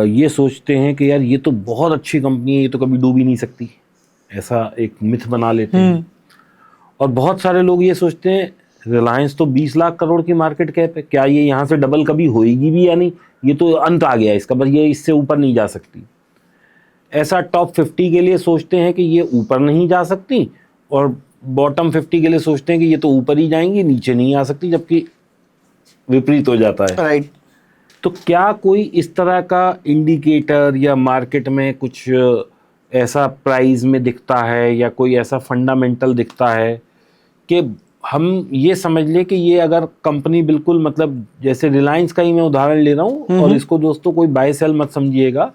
ये सोचते हैं कि यार ये तो बहुत अच्छी कंपनी है, ये तो कभी डूब ही नहीं सकती, ऐसा एक मिथ बना लेते हैं। और बहुत सारे लोग ये सोचते हैं रिलायंस तो 20 लाख करोड़ की मार्केट कैप है, क्या ये यहाँ से डबल कभी होएगी भी या नहीं, ये तो अंत आ गया इसका, बस ये इससे ऊपर नहीं जा सकती। ऐसा टॉप 50 के लिए सोचते हैं कि ये ऊपर नहीं जा सकती, और बॉटम 50 के लिए सोचते हैं कि ये तो ऊपर ही जाएंगी, नीचे नहीं आ सकती, जबकि विपरीत हो जाता है। राइट। तो क्या कोई इस तरह का इंडिकेटर या मार्केट में कुछ ऐसा प्राइस में दिखता है या कोई ऐसा फंडामेंटल दिखता है कि हम ये समझ लें कि ये अगर कंपनी बिल्कुल, मतलब जैसे रिलायंस का ही मैं उदाहरण ले रहा हूँ, और इसको दोस्तों कोई बाय सेल मत समझिएगा,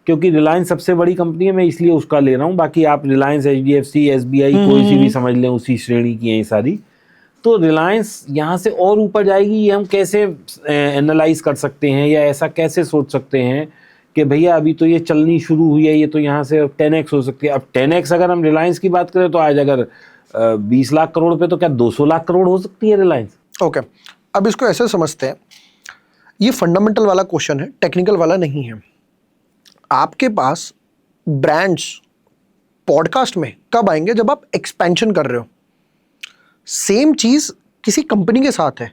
क्योंकि रिलायंस सबसे बड़ी कंपनी है, मैं इसलिए उसका ले रहा हूँ, बाकी आप रिलायंस, HDFC, SBI कोई सी भी समझ लें, उसी श्रेणी की हैं ये सारी। तो रिलायंस यहाँ से और ऊपर जाएगी, ये हम कैसे एनालाइज कर सकते हैं, या ऐसा कैसे सोच सकते हैं कि भैया अभी तो ये चलनी शुरू हुई है, ये तो यहाँ से 10x हो सकती है। अब 10x अगर हम रिलायंस की बात करें तो आज अगर 20 लाख करोड़ पे, तो क्या 200 लाख करोड़ हो सकती है रिलायंस। ओके, अब इसको ऐसे समझते हैं, ये फंडामेंटल वाला क्वेश्चन है, टेक्निकल वाला नहीं है। आपके पास ब्रांड्स पॉडकास्ट में कब आएंगे, जब आप एक्सपेंशन कर रहे हो। सेम चीज किसी कंपनी के साथ है।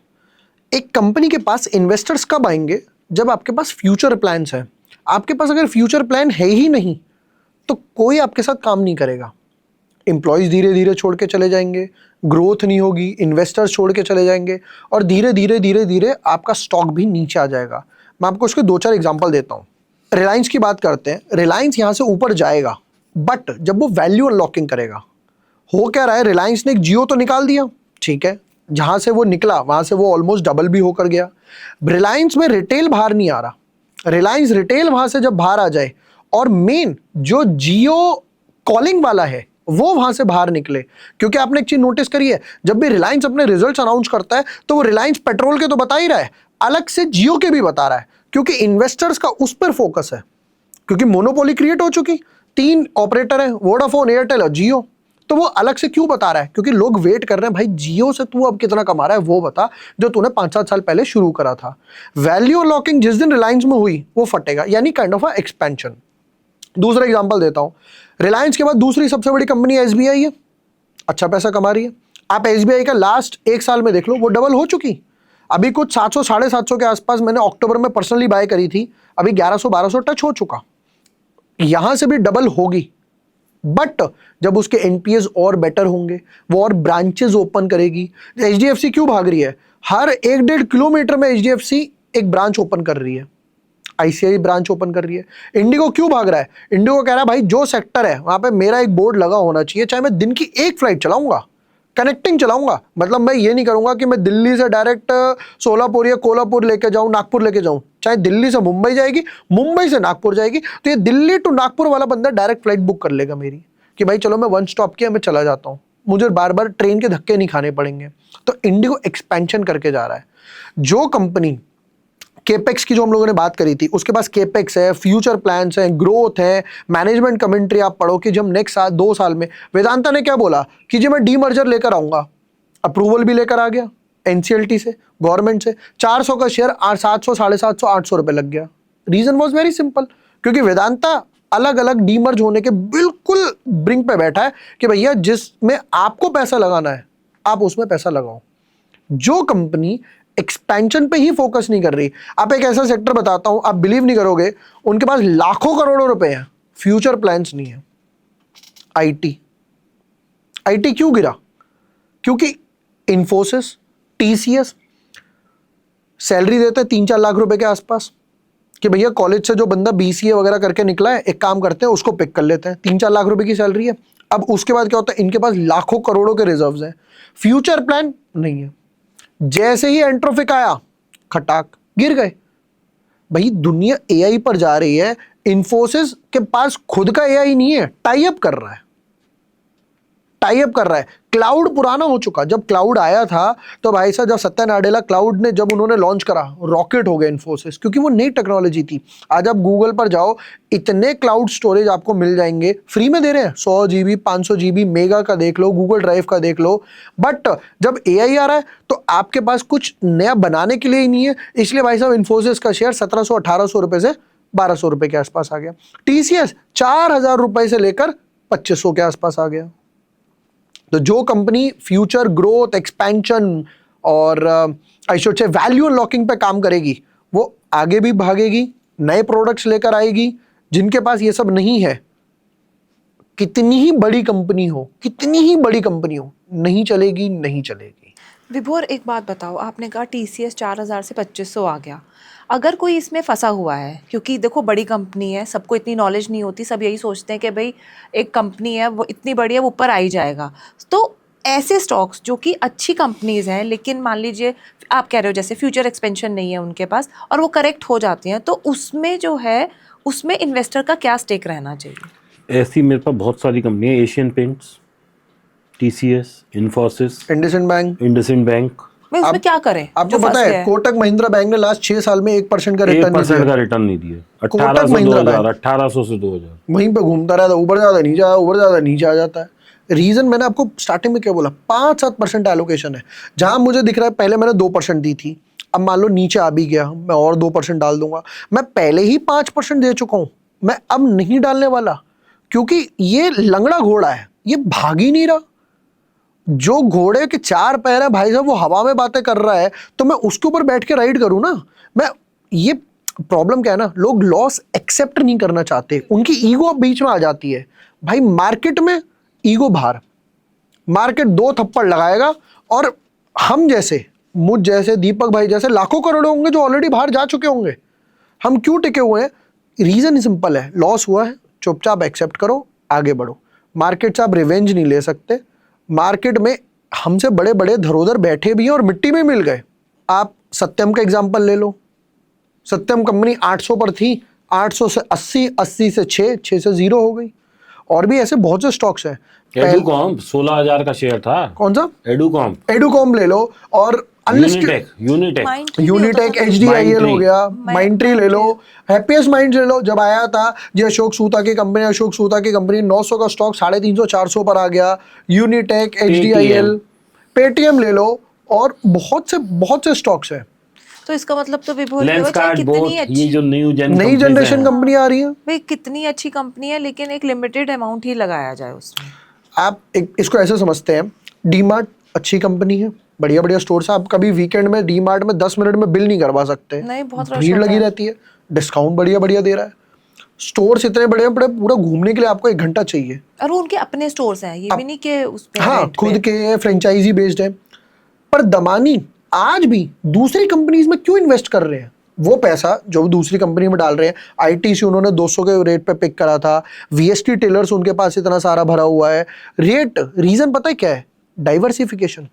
एक कंपनी के पास इन्वेस्टर्स कब आएंगे, जब आपके पास फ्यूचर प्लान्स है। आपके पास अगर फ्यूचर प्लान है ही नहीं तो कोई आपके साथ काम नहीं करेगा। एम्प्लॉयज धीरे धीरे छोड़ के चले जाएंगे, ग्रोथ नहीं होगी, इन्वेस्टर्स छोड़ के चले जाएंगे और धीरे धीरे धीरे धीरे आपका स्टॉक भी नीचे आ जाएगा। मैं आपको उसके 2-4 एग्जांपल देता हूँ। रिलायंस की बात करते हैं। रिलायंस यहाँ से ऊपर जाएगा, बट जब वो वैल्यू अनलॉकिंग करेगा, हो क्या रहा है, रिलायंस ने एक जियो तो निकाल दिया, ठीक है, जहाँ से वो निकला वहाँ से वो ऑलमोस्ट डबल भी होकर गया। रिलायंस में रिटेल बाहर नहीं आ रहा, रिलायंस रिटेल वहाँ से जब बाहर आ जाए और मेन जो जियो कॉलिंग वाला है वो वहां से बाहर निकले। क्योंकि आपने एक चीज नोटिस करी है, जब भी रिलायंस अपने रिजल्ट्स अनाउंस करता है तो वो रिलायंस पेट्रोल के तो बता ही रहा है, अलग से जियो के भी बता रहा है, क्योंकि इन्वेस्टर्स का उस पर फोकस है। क्योंकि मोनोपोली क्रिएट हो चुकी, 3 ऑपरेटर हैं, वोडाफोन, एयरटेल और जियो, तो वो अलग से क्यों बता रहा है? क्योंकि लोग वेट कर रहे हैं, भाई जियो से तू अब कितना कमा रहा है वो बता, जो तूने 5-7 साल पहले शुरू करा था। वैल्यू अनलॉकिंग जिस दिन रिलायंस में हुई वो फटेगा, यानी काइंड ऑफ एक्सपेंशन। दूसरा एग्जांपल देता हूं, रिलायंस के बाद दूसरी सबसे बड़ी कंपनी एसबीआई है, अच्छा पैसा कमा रही है। आप एसबीआई का लास्ट 1 साल में देख लो, वो डबल हो चुकी। अभी कुछ 700 750 के आसपास मैंने अक्टूबर में पर्सनली बाय करी थी, अभी 1100-1200 टच हो चुका, यहां से भी डबल होगी। बट जब उसके एनपीएस और बेटर होंगे, वो और ब्रांचेस ओपन करेगी। एचडीएफसी क्यों भाग रही है? हर 1-1.5 किलोमीटर में एचडीएफसी एक ब्रांच ओपन कर रही है, आईसीआई ब्रांच ओपन कर रही है। इंडिगो क्यों भाग रहा है? इंडिगो कह रहा है भाई जो सेक्टर है वहां पे मेरा एक बोर्ड लगा होना चाहिए, चाहे मैं दिन की 1 फ्लाइट चलाऊंगा, कनेक्टिंग चलाऊंगा। मतलब मैं ये नहीं करूंगा कि मैं दिल्ली से डायरेक्ट सोलापुर या कोल्हापुर लेके जाऊं, नागपुर लेके जाऊं, चाहे दिल्ली से मुंबई जाएगी, मुंबई से नागपुर जाएगी, तो ये दिल्ली टू नागपुर वाला बंदा डायरेक्ट फ्लाइट बुक कर लेगा मेरी, कि भाई चलो मैं 1 स्टॉप किया, मैं चला जाता हूं, मुझे बार बार ट्रेन के धक्के नहीं खाने पड़ेंगे। तो इंडिगो एक्सपेंशन करके जा रहा है। जो कंपनी केपेक्स की जो हम लोगों ने बात करी थी, उसके पास केपेक्स है, फ्यूचर प्लान्स है, ग्रोथ है, मैनेजमेंट कमेंट्री आप पढ़ो कि जब नेक्स्ट 2 साल में वेदांता ने क्या बोला कि जी मैं डीमर्जर लेकर आऊंगा, अप्रूवल भी लेकर आ गया एनसीएलटी से, गवर्नमेंट से, 400 का शेयर 700, 750, 800 रुपए लग गया। रीजन वॉज वेरी सिंपल, क्योंकि वेदांता अलग अलग डीमर्ज होने के बिल्कुल ब्रिंक पे बैठा है कि भैया जिसमें आपको पैसा लगाना है आप उसमें पैसा लगाओ। जो कंपनी एक्सपेंशन पे ही फोकस नहीं कर रही, आप एक ऐसा सेक्टर बताता हूं, आप बिलीव नहीं करोगे, उनके पास लाखों करोड़ों रुपए हैं, फ्यूचर प्लान्स नहीं है। आईटी क्यों गिरा? क्योंकि इन्फोसिस, टीसीएस सैलरी देते हैं 3-4 लाख रुपए के आसपास, कि भैया कॉलेज से जो बंदा बीसीए वगैरह करके निकला है, एक काम करते हैं उसको पिक कर लेते हैं, 3-4 लाख रुपए की सैलरी है। अब उसके बाद क्या होता है, इनके पास लाखों करोड़ों के रिजर्व्स हैं, फ्यूचर प्लान नहीं है। जैसे ही एंट्रोफिक आया, खटाक गिर गए। भाई दुनिया एआई पर जा रही है, इन्फोसिस के पास खुद का एआई नहीं है, टाई अप कर रहा है, क्लाउड पुराना हो चुका। जब क्लाउड आया था तो भाई साहब, जब सत्या नाडेला क्लाउड ने जब उन्होंने लॉन्च करा, रॉकेट हो गया इन्फोसिस, क्योंकि वो नई टेक्नोलॉजी थी। आज आप गूगल पर जाओ, इतने क्लाउड स्टोरेज आपको मिल जाएंगे, फ्री में दे रहे हैं, 100 GB 500 GB मेगा का देख लो, गूगल ड्राइव का देख लो। बट जब एआई आ रहा है तो आपके पास कुछ नया बनाने के लिए ही नहीं है, इसलिए भाई साहब इन्फोसिस का शेयर 1700-1800 रुपए से 1200 रुपए के आसपास आ गया। टीसीएस 4000 रुपए से लेकर 2500 के आसपास आ गया। तो जो कंपनी फ्यूचर ग्रोथ, एक्सपेंशन और I should say value unlocking पे काम करेगी, वो आगे भी भागेगी, नए प्रोडक्ट्स लेकर आएगी। जिनके पास ये सब नहीं है, कितनी ही बड़ी कंपनी हो, नहीं चलेगी। विभोर, एक बात बताओ, आपने कहा टीसीएस 4000 से 2500 आ गया। अगर कोई इसमें फंसा हुआ है, क्योंकि देखो बड़ी कंपनी है, सबको इतनी नॉलेज नहीं होती, सब यही सोचते हैं कि भाई एक कंपनी है वो इतनी बड़ी है वो ऊपर आ ही जाएगा। तो ऐसे स्टॉक्स जो कि अच्छी कंपनीज हैं, लेकिन मान लीजिए आप कह रहे हो जैसे फ्यूचर एक्सपेंशन नहीं है उनके पास और वो करेक्ट हो जाती हैं, तो उसमें जो है उसमें इन्वेस्टर का क्या स्टेक रहना चाहिए? ऐसी मेरे पास बहुत सारी कंपनियां, Asian paints, TCS, Infosys, IndusInd bank. मैं उसमें क्या करें? आपको पता है कोटक महिंद्रा बैंक ने लास्ट 6 साल में 1% का रिटर्न नहीं दिया। 1800 से 2000 वहीं पे घूमता रहता, ऊपर ज्यादा नीचे आ जाता है। रीजन मैंने आपको स्टार्टिंग में क्या बोला, 5-7% एलोकेशन है। जहां मुझे दिख रहा है पहले मैंने 2% दी थी, अब मान लो नीचे आ भी गया, मैं और 2% डाल दूंगा। मैं पहले ही 5% दे चुका हूं, मैं अब नहीं डालने वाला, क्योंकि ये लंगड़ा घोड़ा है, ये भाग ही नहीं रहा। जो घोड़े के 4 पैर है भाई साहब, वो हवा में बातें कर रहा है, तो मैं उसके ऊपर बैठ के राइड करूं ना। मैं ये प्रॉब्लम क्या है ना, लोग लॉस एक्सेप्ट नहीं करना चाहते, उनकी ईगो बीच में आ जाती है। भाई मार्केट में ईगो बाहर, मार्केट 2 थप्पड़ लगाएगा और हम जैसे, मुझ जैसे, दीपक भाई जैसे लाखों करोड़ों होंगे जो ऑलरेडी बाहर जा चुके होंगे। हम क्यों टिके हुए हैं? रीजन सिंपल है, लॉस हुआ है, चुपचाप एक्सेप्ट करो, आगे बढ़ो। मार्केट से आप रिवेंज नहीं ले सकते। मार्केट में हमसे बड़े बड़े धरोधर बैठे भी हैं और मिट्टी में मिल गए। आप सत्यम का एग्जांपल ले लो। सत्यम कंपनी 800 पर थी, 800 से 80, 80 से 6, 6 से 0 हो गई। और भी ऐसे बहुत से स्टॉक्स हैं। एडुकॉम 16,000 का शेयर था। कौन सा? एडुकॉम ले लो, और यूनिटेक, HDIL हो गया, माइंडट्री ले लो, हैप्पीएस्ट माइंड्स ले लो। जब आया था जो अशोक सूता की कंपनी 900 का स्टॉक 350 400 पर आ गया। यूनिटेक, HDIL, पेटीएम ले लो, और बहुत से स्टॉक्स हैं। तो इसका मतलब तो विभोर कितनी अच्छी, ये जो नई जनरेशन कंपनी आ रही है भाई, कितनी अच्छी कंपनी है, लेकिन एक लिमिटेड अमाउंट ही लगाया जाए उसमें। आप इसको ऐसे समझते हैं, डीमार्ट अच्छी कंपनी है, बढ़िया स्टोर्स है। आप कभी वीकेंड में डीमार्ट में 10 मिनट में बिल नहीं करवा सकते, नहीं, बहुत भीड़ लगी रहती है। डिस्काउंट बढ़िया दे रहा है, स्टोर्स इतने बड़े पूरा घूमने के लिए आपको 1 घंटा चाहिए। और उनके अपने स्टोर्स हैं, ये भी नहीं कि उस पे हाँ, खुद के फ्रेंचाइजी बेस्ड है। पर दमानी आज भी दूसरी कंपनीज में क्यों इन्वेस्ट कर रहे हैं? वो पैसा जो दूसरी कंपनी में डाल रहे हैं, ITC उन्होंने 200 के रेट पे पिक करा था, VST टेलर्स उनके पास इतना सारा भरा हुआ है। रेट रीजन पता है क्या है? डाइवर्सिफिकेशन।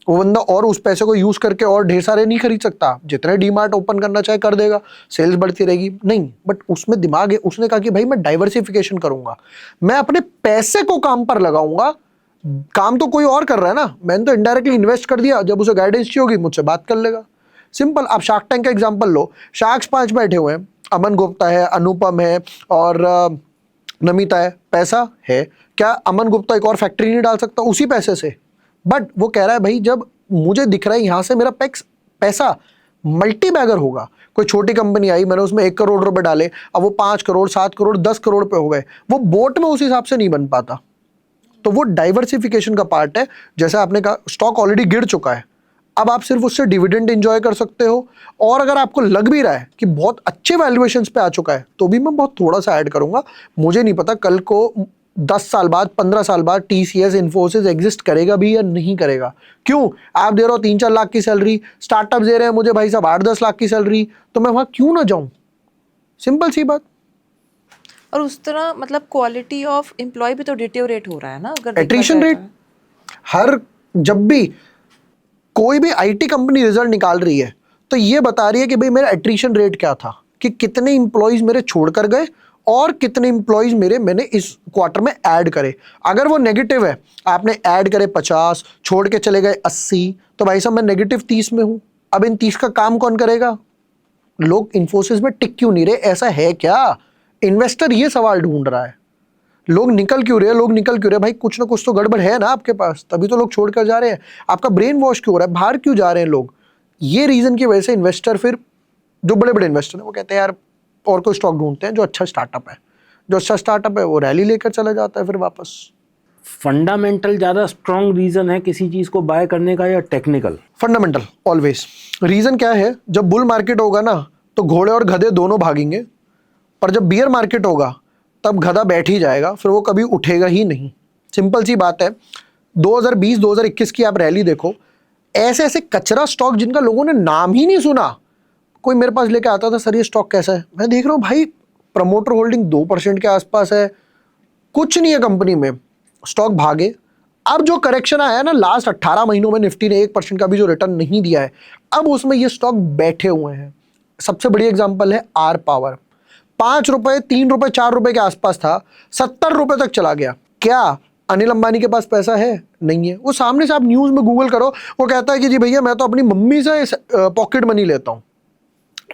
वो बंदा और उस पैसे को यूज करके और ढेर सारे नहीं खरीद सकता, जितने डीमार्ट ओपन करना चाहे कर देगा, सेल्स बढ़ती रहेगी, नहीं, बट उसमें दिमाग है। उसने कहा कि भाई मैं डाइवर्सिफिकेशन करूंगा, मैं अपने पैसे को काम पर लगाऊंगा। काम तो कोई और कर रहा है ना, मैंने तो इनडायरेक्टली इन्वेस्ट कर दिया, जब उसे गाइडेंस चाहिए होगी मुझसे बात कर लेगा। सिंपल। आप शार्क टैंक का एग्जांपल लो, शार्क्स 5 बैठे हुए हैं, अमन गुप्ता है, अनुपम है और नमिता है। पैसा है, क्या अमन गुप्ता एक और फैक्ट्री नहीं डाल सकता उसी पैसे से? बट वो कह रहा है भाई जब मुझे दिख रहा है यहां से मेरा पैसा मल्टी बैगर होगा। कोई छोटी कंपनी आई, मैंने उसमें 1 करोड़ रुपए डाले, अब वो 5 करोड़, 7 करोड़, 10 करोड़ पे हो गए, वो बोट में उस हिसाब से नहीं बन पाता। तो वो डाइवर्सिफिकेशन का पार्ट है। जैसे आपने कहा स्टॉक ऑलरेडी गिर चुका है, अब आप सिर्फ उससे डिविडेंड एंजॉय कर सकते हो। और अगर आपको लग भी रहा है कि बहुत अच्छे वैल्यूएशंस पे आ चुका है, तो भी मैं बहुत थोड़ा सा ऐड करूंगा। मुझे नहीं पता कल को 10 साल बाद, 15 साल बाद TCS, इन्फोसिस एग्जिस्ट करेगा भी या नहीं करेगा। क्यों? आप दे रहे हो 3-4 लाख की सैलरी, स्टार्टअप दे रहे हैं मुझे भाई साहब 8-10 लाख की सैलरी, तो मैं वहां क्यों ना जाऊं? सिंपल सी बात। और उस तरह मतलब क्वालिटी ऑफ एम्प्लॉय भी तो डिटेरियोरेट हो रहा है ना, अगर एट्रिशन रेट जब भी कोई भी IT कंपनी रिजल्ट निकाल रही है तो ये बता रही है कि भाई मेरा एट्रिशन रेट क्या था, कि कितने इंप्लॉइज मेरे छोड़कर गए और कितने इंप्लॉइज मैंने इस क्वार्टर में ऐड करे। अगर वो नेगेटिव है, आपने ऐड करे 50, छोड़ के चले गए 80, तो भाई साहब मैं नेगेटिव 30 में हूं। अब इन 30 का काम कौन करेगा? लोग इन्फोसिस में टिक क्यों नहीं रहे? ऐसा है क्या? इन्वेस्टर ये सवाल ढूंढ रहा है। लोग निकल क्यों रहे? भाई कुछ ना कुछ तो गड़बड़ है ना आपके पास, तभी तो लोग छोड़कर जा रहे हैं। आपका ब्रेन वॉश क्यों हो रहा है? बाहर क्यों जा रहे हैं लोग? ये रीजन की वजह से इन्वेस्टर, फिर जो बड़े बड़े इन्वेस्टर हैं वो कहते हैं यार और कोई स्टॉक ढूंढते हैं जो अच्छा स्टार्टअप है, वो रैली लेकर चला जाता है फिर वापस। फंडामेंटल ज्यादा स्ट्रॉन्ग रीजन है किसी चीज को बाय करने का या टेक्निकल? Fundamental always. रीजन क्या है? जब बुल मार्केट होगा ना तो घोड़े और गधे दोनों भागेंगे, पर जब बियर मार्केट होगा तब गधा बैठ ही जाएगा, फिर वो कभी उठेगा ही नहीं। सिंपल सी बात है। 2020-2021 की आप रैली देखो, ऐसे ऐसे कचरा स्टॉक जिनका लोगों ने नाम ही नहीं सुना, कोई मेरे पास लेके आता था सर ये स्टॉक कैसा है, मैं देख रहा हूँ भाई प्रमोटर होल्डिंग 2% के आसपास है, कुछ नहीं है कंपनी में, स्टॉक भागे। अब जो करेक्शन आया है ना लास्ट 18 महीनों में, निफ्टी ने 1% का भी जो रिटर्न नहीं दिया है, अब उसमें ये स्टॉक बैठे हुए हैं। सबसे बड़ी एग्जांपल है आर पावर। 5 रुपए, 3 रुपए, 4 रुपए के आसपास था, 70 रुपए तक चला गया। क्या अनिल अंबानी के पास पैसा है? नहीं है। वो सामने से आप न्यूज में गूगल करो, वो कहता है कि जी भैया मैं तो अपनी मम्मी से पॉकेट मनी लेता हूं।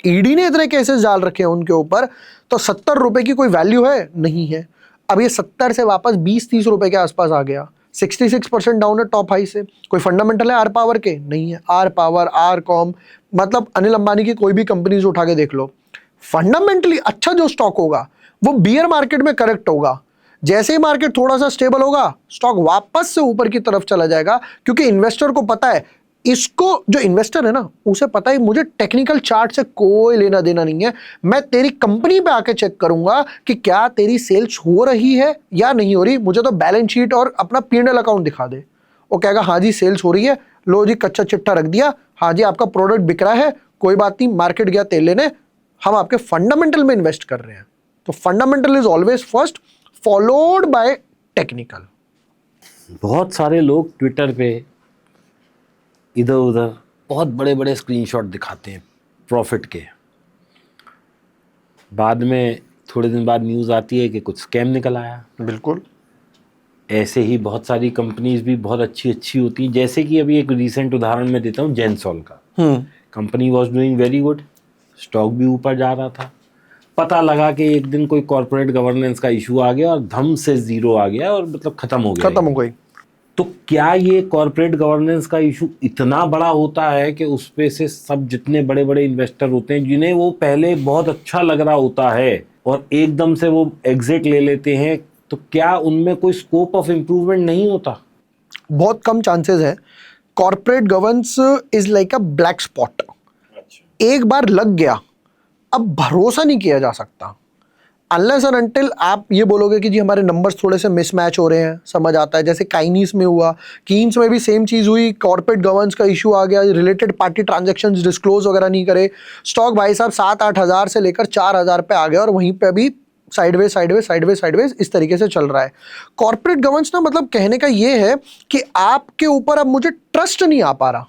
ईडी ने इतने केसेस डाल रखे हैं उनके ऊपर, तो 70 रुपए की कोई वैल्यू है? नहीं है। अब ये 70 से वापस 20-30 रुपए के आसपास आ गया, 66% डाउन है टॉप हाई से। कोई फंडामेंटल है आर पावर के? नहीं है। आर पावर, आर कॉम, मतलब अनिल अंबानी की कोई भी कंपनीज उठा के देख लो, फंडामेंटली अच्छा जो स्टॉक होगा वो बियर मार्केट में करेक्ट होगा। जैसे ही मार्केट थोड़ा सा स्टेबल होगा, स्टॉक वापस से ऊपर की तरफ चला जाएगा, क्योंकि इन्वेस्टर को पता है इसको जो इन्वेस्टर है ना, उसे पता है मुझे टेक्निकल चार्ट से कोई लेना देना नहीं है, मैं तेरी कंपनी पे आके चेक करूंगा कि क्या तेरी सेल्स हो रही है या नहीं हो रही, मुझे तो बैलेंस शीट और अपना P&L अकाउंट दिखा दे। वो कहेगा हाँ जी सेल्स हो रही है, लो जी कच्चा चिट्ठा रख दिया, हाँ जी आपका प्रोडक्ट बिक रहा है, कोई बात नहीं, मार्केट गया तेल लेने, हम आपके फंडामेंटल में इन्वेस्ट कर रहे हैं। तो fundamental is always first, followed by technical. बहुत सारे लोग ट्विटर पे इधर उधर बहुत बड़े बड़े स्क्रीनशॉट दिखाते हैं प्रॉफिट के, बाद में थोड़े दिन बाद न्यूज़ आती है कि कुछ स्कैम निकल आया। बिल्कुल ऐसे ही बहुत सारी कंपनीज भी बहुत अच्छी अच्छी होती हैं, जैसे कि अभी एक रिसेंट उदाहरण मैं देता हूँ जेनसॉल का। Company was doing very good, stock भी ऊपर जा रहा था, पता लगा कि एक दिन कोई कॉर्पोरेट गवर्नेंस का इशू आ गया और धम से जीरो आ गया और मतलब खत्म हो गई। तो क्या ये कॉर्पोरेट गवर्नेंस का इशू इतना बड़ा होता है कि उस पे से सब जितने बड़े बड़े इन्वेस्टर होते हैं जिन्हें वो पहले बहुत अच्छा लग रहा होता है और एकदम से वो एग्जिट ले लेते हैं, तो क्या उनमें कोई स्कोप ऑफ इम्प्रूवमेंट नहीं होता? बहुत कम चांसेस है। Corporate governance is like a black spot, एक बार लग गया अब भरोसा नहीं किया जा सकता। अनलेस एंड अनटिल आप ये बोलोगे कि जी हमारे नंबर्स थोड़े से मिसमैच हो रहे हैं, समझ आता है। जैसे काइनीस में हुआ, कीन्स में भी सेम चीज़ हुई, कॉर्पोरेट गवर्नेंस का इशू आ गया, रिलेटेड पार्टी ट्रांजैक्शंस डिस्क्लोज वगैरह नहीं करे, स्टॉक भाई साहब 7-8 हज़ार से लेकर 4,000 पे आ गया और वहीं पे अभी साइडवेज इस तरीके से चल रहा है। कॉर्पोरेट गवर्नेंस ना मतलब कहने का ये है कि आपके ऊपर अब मुझे ट्रस्ट नहीं आ पा रहा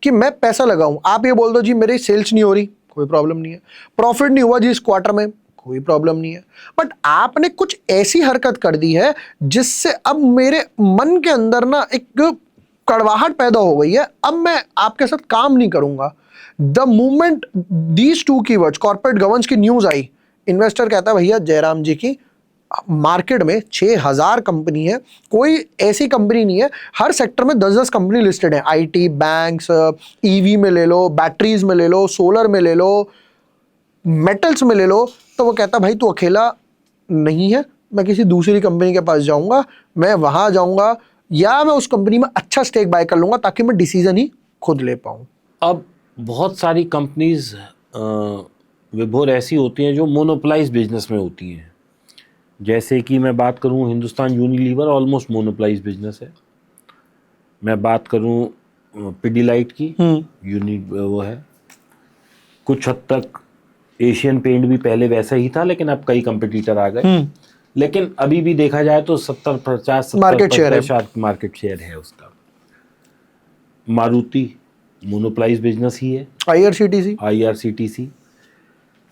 कि मैं पैसा लगाऊं। आप ये बोल दो जी मेरी सेल्स नहीं हो रही, कोई प्रॉब्लम नहीं है, प्रॉफिट नहीं हुआ जी इस क्वार्टर में, कोई प्रॉब्लम नहीं है, बट आपने कुछ ऐसी हरकत कर दी है जिससे अब मेरे मन के अंदर ना एक कड़वाहट पैदा हो गई है, अब मैं आपके साथ काम नहीं करूंगा। The moment these two keywords corporate governance की न्यूज आई, इन्वेस्टर कहता है भैया जयराम जी की मार्केट में 6,000 कंपनी है, कोई ऐसी कंपनी नहीं है, हर सेक्टर में 10-10 कंपनी लिस्टेड है, आईटी, बैंक्स, ईवी में ले लो, बैटरीज में ले लो, सोलर में ले लो, मेटल्स में ले लो। तो वो कहता भाई तू अकेला नहीं है, मैं किसी दूसरी कंपनी के पास जाऊंगा, मैं वहां जाऊंगा या मैं उस कंपनी में अच्छा स्टेक बाय कर लूंगा ताकि मैं डिसीजन ही खुद ले पाऊं। अब बहुत सारी कंपनीज विभोर ऐसी होती हैं जो मोनोपोलाइज बिजनेस में होती हैं, जैसे कि मैं बात करूं Hindustan Unilever almost monopolise business है, मैं बात करूं पिडीलाइट की वो है, कुछ हद तक एशियन पेंट भी पहले वैसा ही था लेकिन अब कई कंपटीटर आ गए, लेकिन अभी भी देखा जाए तो 70-50 मार्केट शेयर है उसका। मारुति मोनोपोलाइज बिजनेस ही है, IRCTC।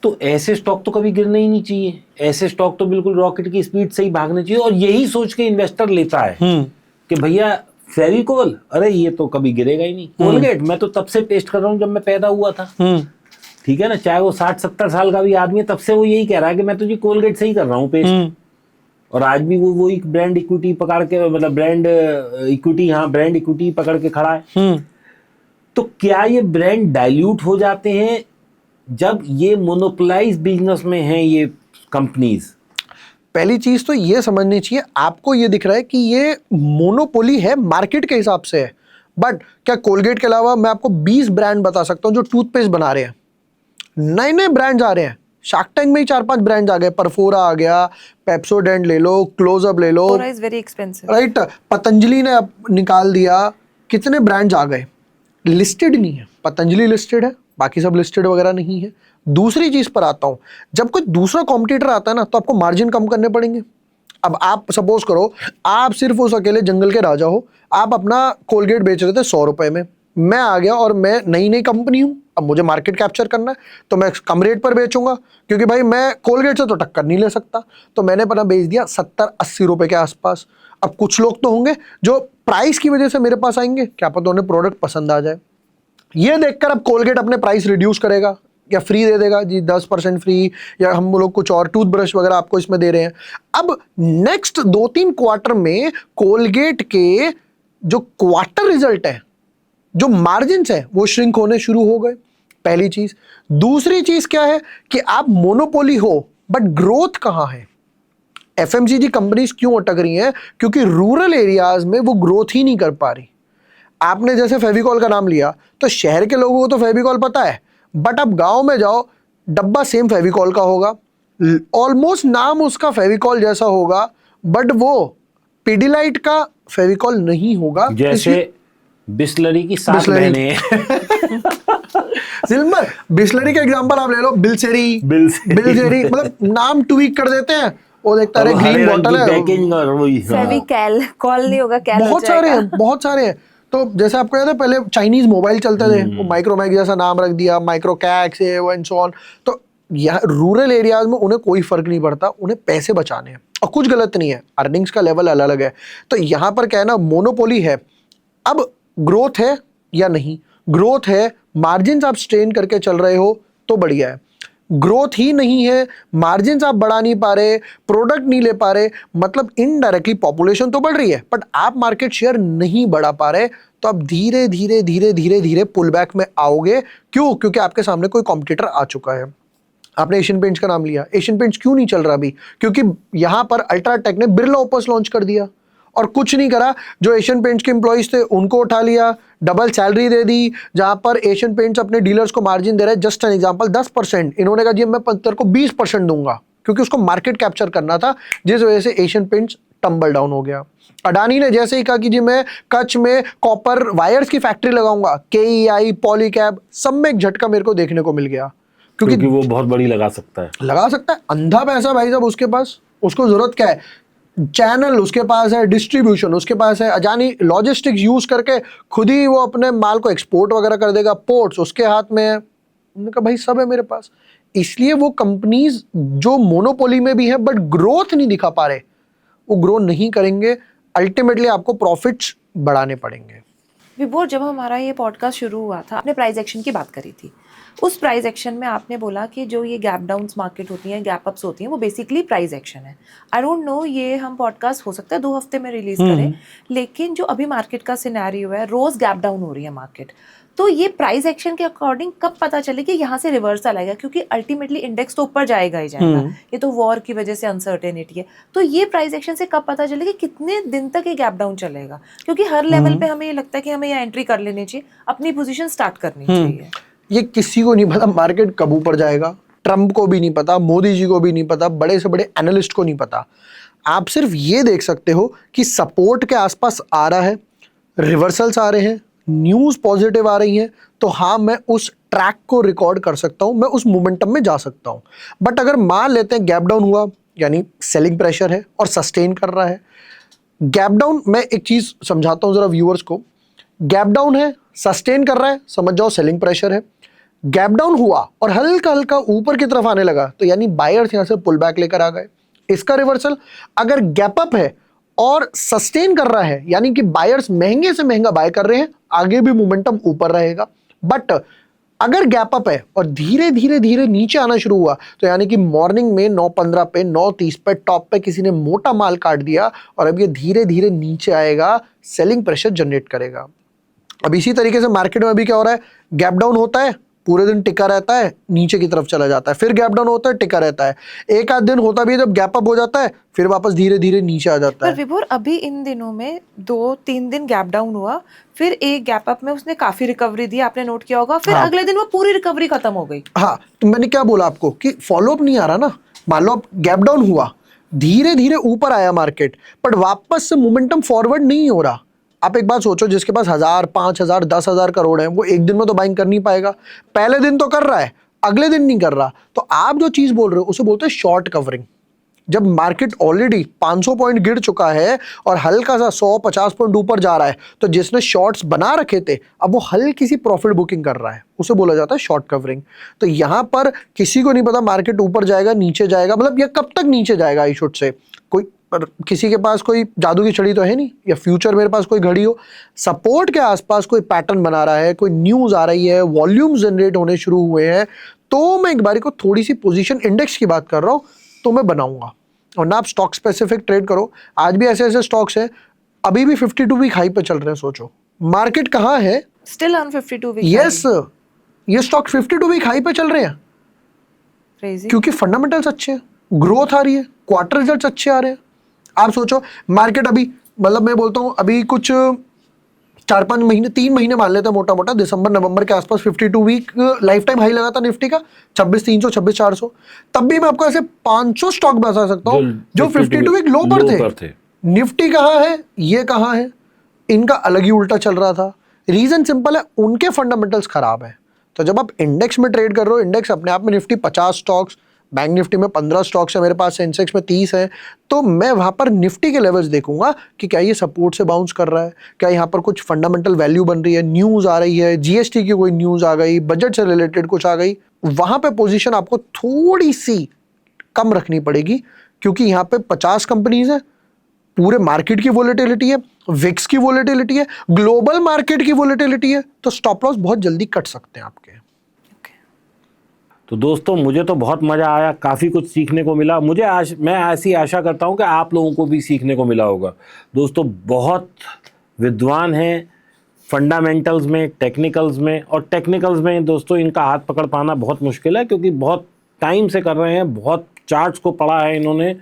तो ऐसे स्टॉक तो कभी गिरने ही नहीं चाहिए, ऐसे स्टॉक तो बिल्कुल रॉकेट की स्पीड से ही भागने चाहिए, और यही सोच के इन्वेस्टर लेता है कि भैया फेविकोल, अरे ये तो कभी गिरेगा ही नहीं। कोलगेट मैं तो तब से पेस्ट कर रहा हूँ जब मैं पैदा हुआ था, ठीक है ना, चाहे वो 60-70 साल का भी आदमी है, तब से वो यही कह रहा है कि मैं तो जी कोलगेट से ही कर रहा हूँ पेस्ट, और आज भी वो वही ब्रांड इक्विटी पकड़ के, मतलब ब्रांड इक्विटी पकड़ के खड़ा है। तो क्या ये ब्रांड डाइल्यूट हो जाते हैं जब ये मोनोपोलाइज बिजनेस में हैं ये कंपनीज? पहली चीज तो ये समझनी चाहिए, आपको ये दिख रहा है कि ये मोनोपोली है मार्केट के हिसाब से है, बट क्या कोलगेट के अलावा मैं आपको 20 ब्रांड बता सकता हूं जो टूथपेस्ट बना रहे हैं, नए नए ब्रांड्स आ रहे हैं। शार्क टैंक में ही 4-5 ब्रांड्स आ गए, परफोरा आ गया, पेप्सोडेंट ले लो, क्लोजअप ले लो, is very expensive, right, Patanjali ने अब निकाल दिया, कितने ब्रांड्स आ गए, लिस्टेड नहीं है, पतंजलि लिस्टेड है, बाकी सब लिस्टेड वगैरह नहीं है। दूसरी चीज पर आता हूं, जब कोई दूसरा कॉम्पिटिटर आता है ना तो आपको मार्जिन कम करने पड़ेंगे। अब आप सपोज करो आप सिर्फ उस अकेले जंगल के राजा हो, आप अपना कोलगेट बेच रहे थे 100 रुपए में, मैं आ गया और मैं नई कंपनी हूं, अब मुझे मार्केट कैप्चर करना है तो मैं कम रेट पर बेचूंगा, क्योंकि भाई मैं कोलगेट से तो टक्कर नहीं ले सकता, तो मैंने अपना बेच दिया 70-80 रुपए के आसपास। अब कुछ लोग तो होंगे जो प्राइस की वजह से मेरे पास आएंगे, क्या पता उन्हें प्रोडक्ट पसंद आ जाए, ये देखकर अब कोलगेट अपने प्राइस रिड्यूस करेगा या फ्री दे देगा जी 10% फ्री, या हम लोग कुछ और टूथब्रश वगैरह आपको इसमें दे रहे हैं। अब नेक्स्ट 2-3 क्वार्टर में कोलगेट के जो क्वार्टर रिजल्ट है, जो मार्जिन्स है, वो श्रिंक होने शुरू हो गए, पहली चीज। दूसरी चीज क्या है कि आप मोनोपोली हो बट ग्रोथ कहां है। FMCG कंपनीज क्यों अटक रही हैं? क्योंकि रूरल एरियाज में वो ग्रोथ ही नहीं कर पा रही। आपने जैसे फेविकॉल का नाम लिया, तो शहर के लोगों को तो फेविकॉल पता है, बट अब गांव में जाओ, डब्बा सेम फेविकॉल का होगा, ऑलमोस्ट नाम उसका फेविकॉल जैसा होगा, बट वो पिडिलाइट का फेविकॉल नहीं होगा। जैसे बिस्लरी की 7 बहनें हैं। सिल्वर बिस्लरी का एग्जांपल आप ले लो, बिलसेरी, मतलब नाम ट्वीक कर देते हैं, वो देखता है ग्रीन बॉटल है, पैकिंग और वही फेविकॉल कॉल नहीं होगा, कैल बहुत सारे हैं, बहुत सारे हैं। तो जैसे आपको याद है पहले चाइनीज मोबाइल चलते थे, वो माइक्रोमैक्स जैसा नाम रख दिया, माइक्रोकैक्स है वो एंड सो ऑन। तो यहाँ रूरल एरियाज में उन्हें कोई फर्क नहीं पड़ता, उन्हें पैसे बचाने हैं और कुछ गलत नहीं है, अर्निंग्स का लेवल अलग अलग है। तो यहाँ पर क्या है ना, मोनोपोली है। अब ग्रोथ है या नहीं, ग्रोथ है, मार्जिन आप स्ट्रेन करके चल रहे हो तो बढ़िया है। ग्रोथ ही नहीं है, मार्जिन आप बढ़ा नहीं पा रहे, प्रोडक्ट नहीं ले पा रहे, मतलब इनडायरेक्टली पॉपुलेशन तो बढ़ रही है बट आप मार्केट शेयर नहीं बढ़ा पा रहे, तो आप धीरे धीरे धीरे धीरे धीरे पुल बैक में आओगे। क्यों? क्योंकि आपके सामने कोई कॉम्पिटिटर आ चुका है। आपने एशियन पेंट्स का नाम लिया, एशियन पेंट्स क्यों नहीं चल रहा अभी? क्योंकि यहां पर अल्ट्राटेक ने बिरला ओपस लॉन्च कर दिया और कुछ नहीं करा। जो एशियन पेंट्स के एम्प्लॉइज थे उनको उठा लिया, डबल सैलरी दे दी, जहां पर एशियन पेंट्स अपने डीलर्स को मार्जिन दे रहे हैं, जस्ट एन एग्जांपल 10%, इन्होंने कहा जी मैं तेरे को 20% दूंगा, क्योंकि उसको मार्केट कैप्चर करना था, जिस वजह से एशियन पेंट्स टंबल डाउन हो गया। अडानी ने जैसे ही कहा कि जी मैं कच्छ में कॉपर वायर्स की फैक्ट्री लगाऊंगा, केईआई, पॉलीकैब, सब में एक झटका मेरे को देखने को मिल गया, क्योंकि वो बहुत बड़ी लगा सकता है, अंधा पैसा भाई साहब उसके पास, उसको जरूरत क्या है, चैनल उसके पास है, डिस्ट्रीब्यूशन उसके पास है, अडानी लॉजिस्टिक्स यूज करके खुद ही वो अपने माल को एक्सपोर्ट वगैरह कर देगा, पोर्ट्स उसके हाथ में है। उन्होंने कहा भाई सब है मेरे पास। इसलिए वो कंपनीज जो मोनोपोली में भी है बट ग्रोथ नहीं दिखा पा रहे, वो ग्रो नहीं करेंगे, अल्टीमेटली आपको प्रॉफिट्स बढ़ाने पड़ेंगे। विभोर, जब हमारा ये पॉडकास्ट शुरू हुआ था, आपने प्राइस एक्शन की बात करी थी। उस प्राइस एक्शन में आपने बोला कि जो ये गैप डाउन्स मार्केट होती हैं, गैप अप्स होती हैं, वो बेसिकली प्राइस एक्शन है। आई डोंट नो ये हम पॉडकास्ट हो सकता है 2 हफ्ते में रिलीज करें, लेकिन जो अभी मार्केट का सिनेरियो है, रोज गैप डाउन हो रही है मार्केट, तो ये प्राइस एक्शन के अकॉर्डिंग कब पता चले कि यहाँ से रिवर्सल आएगा? क्योंकि अल्टीमेटली इंडेक्स तो ऊपर जाएगा ही जाएगा, ये तो वॉर की वजह से अनसर्टेनिटी है। तो ये प्राइस एक्शन से कब पता चले कि कितने दिन तक ये गैप डाउन चलेगा? क्योंकि हर लेवल पे हमें ये लगता है कि हमें ये एंट्री कर लेनी चाहिए, अपनी पोजीशन स्टार्ट करनी चाहिए। ये किसी को नहीं पता मार्केट कब ऊपर जाएगा, ट्रम्प को भी नहीं पता, मोदी जी को भी नहीं पता, बड़े से बड़े एनालिस्ट को नहीं पता। आप सिर्फ ये देख सकते हो कि सपोर्ट के आसपास आ रहा है, रिवर्सल्स आ रहे हैं, न्यूज़ पॉजिटिव आ रही है, तो हाँ मैं उस ट्रैक को रिकॉर्ड कर सकता हूँ, मैं उस मोमेंटम में जा सकता हूँ। बट अगर मान लेते हैं गैप डाउन हुआ, यानी सेलिंग प्रेशर है और सस्टेन कर रहा है। गैप डाउन, मैं एक चीज़ समझाता हूँ ज़रा व्यूअर्स को, गैप डाउन है, सस्टेन कर रहा है, समझ जाओ सेलिंग प्रेशर है। गैप डाउन हुआ और हल्का हल्का ऊपर की तरफ आने लगा, तो यानी बायर्स यहां से पुल बैक लेकर आ गए। इसका रिवर्सल अगर गैप अप है और सस्टेन कर रहा है, यानी कि बायर्स महंगे से महंगा बाय कर रहे हैं, आगे भी मोमेंटम ऊपर रहेगा। बट अगर गैप अप है और धीरे धीरे धीरे नीचे आना शुरू हुआ, तो यानी कि मॉर्निंग में 9:15 पे, 9:30 पे टॉप पे किसी ने मोटा माल काट दिया और अब ये धीरे धीरे नीचे आएगा, सेलिंग प्रेशर जनरेट करेगा। अब इसी तरीके से मार्केट में अभी क्या हो रहा है, गैप डाउन होता है, पूरे दिन टिका रहता है, नीचे की तरफ चला जाता है, फिर गैप डाउन होता है, टिका रहता है, एक आध दिन होता भी है जब गैप अप हो जाता है, फिर वापस धीरे धीरे नीचे आ जाता है। पर विभोर, अभी इन दिनों में 2-3 दिन गैप डाउन हुआ, फिर एक गैप अप में उसने काफी रिकवरी दी, आपने नोट किया होगा, फिर अगले दिन वो पूरी रिकवरी खत्म हो गई। हाँ, तो मैंने क्या बोला आपको कि फॉलोअप नहीं आ रहा ना। मान लो गैप डाउन हुआ, धीरे धीरे ऊपर आया मार्केट, बट वापस से मोमेंटम फॉरवर्ड नहीं हो रहा। आप एक बात सोचो, जिसके पास 1000, 5000, 10,000 करोड़ है, वो एक दिन में तो बाइंग कर नहीं पाएगा। पहले दिन तो कर रहा है, अगले दिन नहीं कर रहा। तो आप जो चीज बोल रहे हो उसे बोलते हैं शॉर्ट कवरिंग। जब मार्केट ऑलरेडी 500 पॉइंट गिर चुका है और हल्का सा 100-50 पॉइंट ऊपर जा रहा है, तो जिसने शॉर्ट्स बना रखे थे अब वो हल्की सी प्रॉफिट बुकिंग कर रहा है, उसे बोला जाता है शॉर्ट कवरिंग। तो यहां पर किसी को नहीं पता मार्केट ऊपर जाएगा, नीचे जाएगा, मतलब ये कब तक नीचे जाएगा। आई शुड से कोई, पर किसी के पास कोई जादू की छड़ी तो है नहीं, या फ्यूचर मेरे पास कोई घड़ी हो। सपोर्ट के आसपास कोई पैटर्न बना रहा है, कोई न्यूज आ रही है, वॉल्यूम जनरेट होने शुरू हुए हैं, तो मैं एक बारी को थोड़ी सी पोजीशन, इंडेक्स की बात कर रहा हूं, तो मैं बनाऊंगा। और ना आप स्टॉक स्पेसिफिक ट्रेड करो। आज भी ऐसे ऐसे स्टॉक्स हैं, अभी भी 52 वीक हाई पे चल रहे हैं। सोचो मार्केट कहाँ है, स्टिल ऑन 52 वीक। यस, ये स्टॉक 52 वीक हाई पे चल रहे हैं। क्रेजी। क्योंकि फंडामेंटल्स अच्छे हैं, ग्रोथ आ रही है, क्वार्टर रिजल्ट्स अच्छे आ रहे हैं। आप सोचो मार्केट अभी, मतलब मैं बोलता हूँ अभी कुछ 4-5 महीने, 3 महीने मान लेते हैं मोटा मोटा, दिसंबर नवंबर के आसपास 52 वीक लाइफ टाइम हाई लगा था निफ्टी का 26,300 26,400। तब भी मैं आपको ऐसे 500 स्टॉक बता सकता हूँ जो 52 वीक लो पर थे। निफ्टी कहाँ है, ये कहाँ है, इनका अलग ही उल्टा चल रहा था। रीजन सिंपल है, उनके फंडामेंटल्स खराब है। तो जब आप इंडेक्स में ट्रेड कर रहे हो, इंडेक्स अपने आप में निफ्टी 50 स्टॉक्स, बैंक निफ्टी में 15 स्टॉक्स है मेरे पास, सेंसेक्स में 30 है, तो मैं वहां पर निफ्टी के लेवल्स देखूंगा कि क्या ये सपोर्ट से बाउंस कर रहा है, क्या यहाँ पर कुछ फंडामेंटल वैल्यू बन रही है, न्यूज आ रही है, जीएसटी की कोई न्यूज आ गई, बजट से रिलेटेड कुछ आ गई, वहां पे पोजीशन आपको थोड़ी सी कम रखनी पड़ेगी, क्योंकि यहाँ पे 50 कंपनीज है, पूरे मार्केट की वोलेटिलिटी है, विक्स की वोलेटिलिटी है, ग्लोबल मार्केट की वोलेटिलिटी है, तो स्टॉप लॉस बहुत जल्दी कट सकते हैं आपके। तो दोस्तों मुझे तो बहुत मज़ा आया, काफ़ी कुछ सीखने को मिला। मैं ऐसी आशा करता हूं कि आप लोगों को भी सीखने को मिला होगा। दोस्तों बहुत विद्वान हैं फंडामेंटल्स में, टेक्निकल्स में, और टेक्निकल्स में दोस्तों इनका हाथ पकड़ पाना बहुत मुश्किल है, क्योंकि बहुत टाइम से कर रहे हैं, बहुत चार्ट्स को पढ़ा है इन्होंने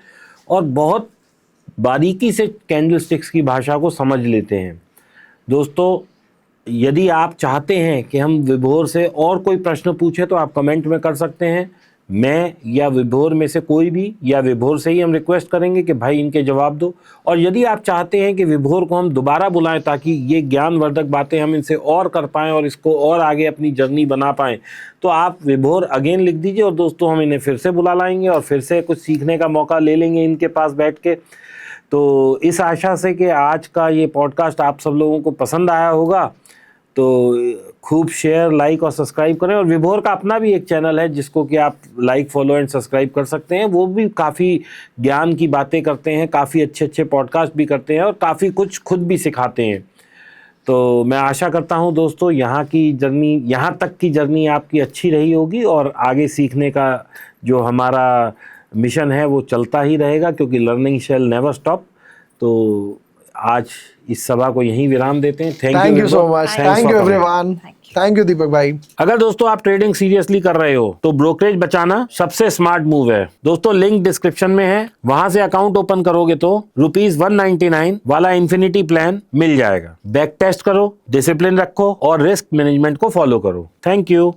और बहुत बारीकी से कैंडलस्टिक्स की भाषा को समझ लेते हैं। दोस्तों यदि आप चाहते हैं कि हम विभोर से और कोई प्रश्न पूछें तो आप कमेंट में कर सकते हैं। मैं या विभोर में से कोई भी, या विभोर से ही हम रिक्वेस्ट करेंगे कि भाई इनके जवाब दो। और यदि आप चाहते हैं कि विभोर को हम दोबारा बुलाएं ताकि ये ज्ञानवर्धक बातें हम इनसे और कर पाएँ और इसको और आगे अपनी जर्नी बना पाएँ, तो आप विभोर अगेन लिख दीजिए और दोस्तों हम इन्हें फिर से बुला लाएंगे और फिर से कुछ सीखने का मौका ले लेंगे इनके पास बैठ के। तो इस आशा से कि आज का ये पॉडकास्ट आप सब लोगों को पसंद आया होगा, तो खूब शेयर, लाइक और सब्सक्राइब करें। और विभोर का अपना भी एक चैनल है जिसको कि आप लाइक, फॉलो एंड सब्सक्राइब कर सकते हैं। वो भी काफ़ी ज्ञान की बातें करते हैं, काफ़ी अच्छे अच्छे पॉडकास्ट भी करते हैं और काफ़ी कुछ खुद भी सिखाते हैं। तो मैं आशा करता हूं दोस्तों यहाँ तक की जर्नी आपकी अच्छी रही होगी और आगे सीखने का जो हमारा मिशन है वो चलता ही रहेगा, क्योंकि लर्निंग शैल नेवर स्टॉप। तो आज इस सभा को यहीं विराम देते हैं। Thank you so much, thank you everyone, thank you Deepak भाई। अगर दोस्तों आप ट्रेडिंग सीरियसली कर रहे हो तो ब्रोकरेज बचाना सबसे स्मार्ट मूव है। दोस्तों लिंक डिस्क्रिप्शन में है, वहां से अकाउंट ओपन करोगे तो ₹199 वाला इंफिनिटी प्लान मिल जाएगा। बैक टेस्ट करो, डिसिप्लिन रखो और रिस्क मैनेजमेंट को फॉलो करो। Thank you.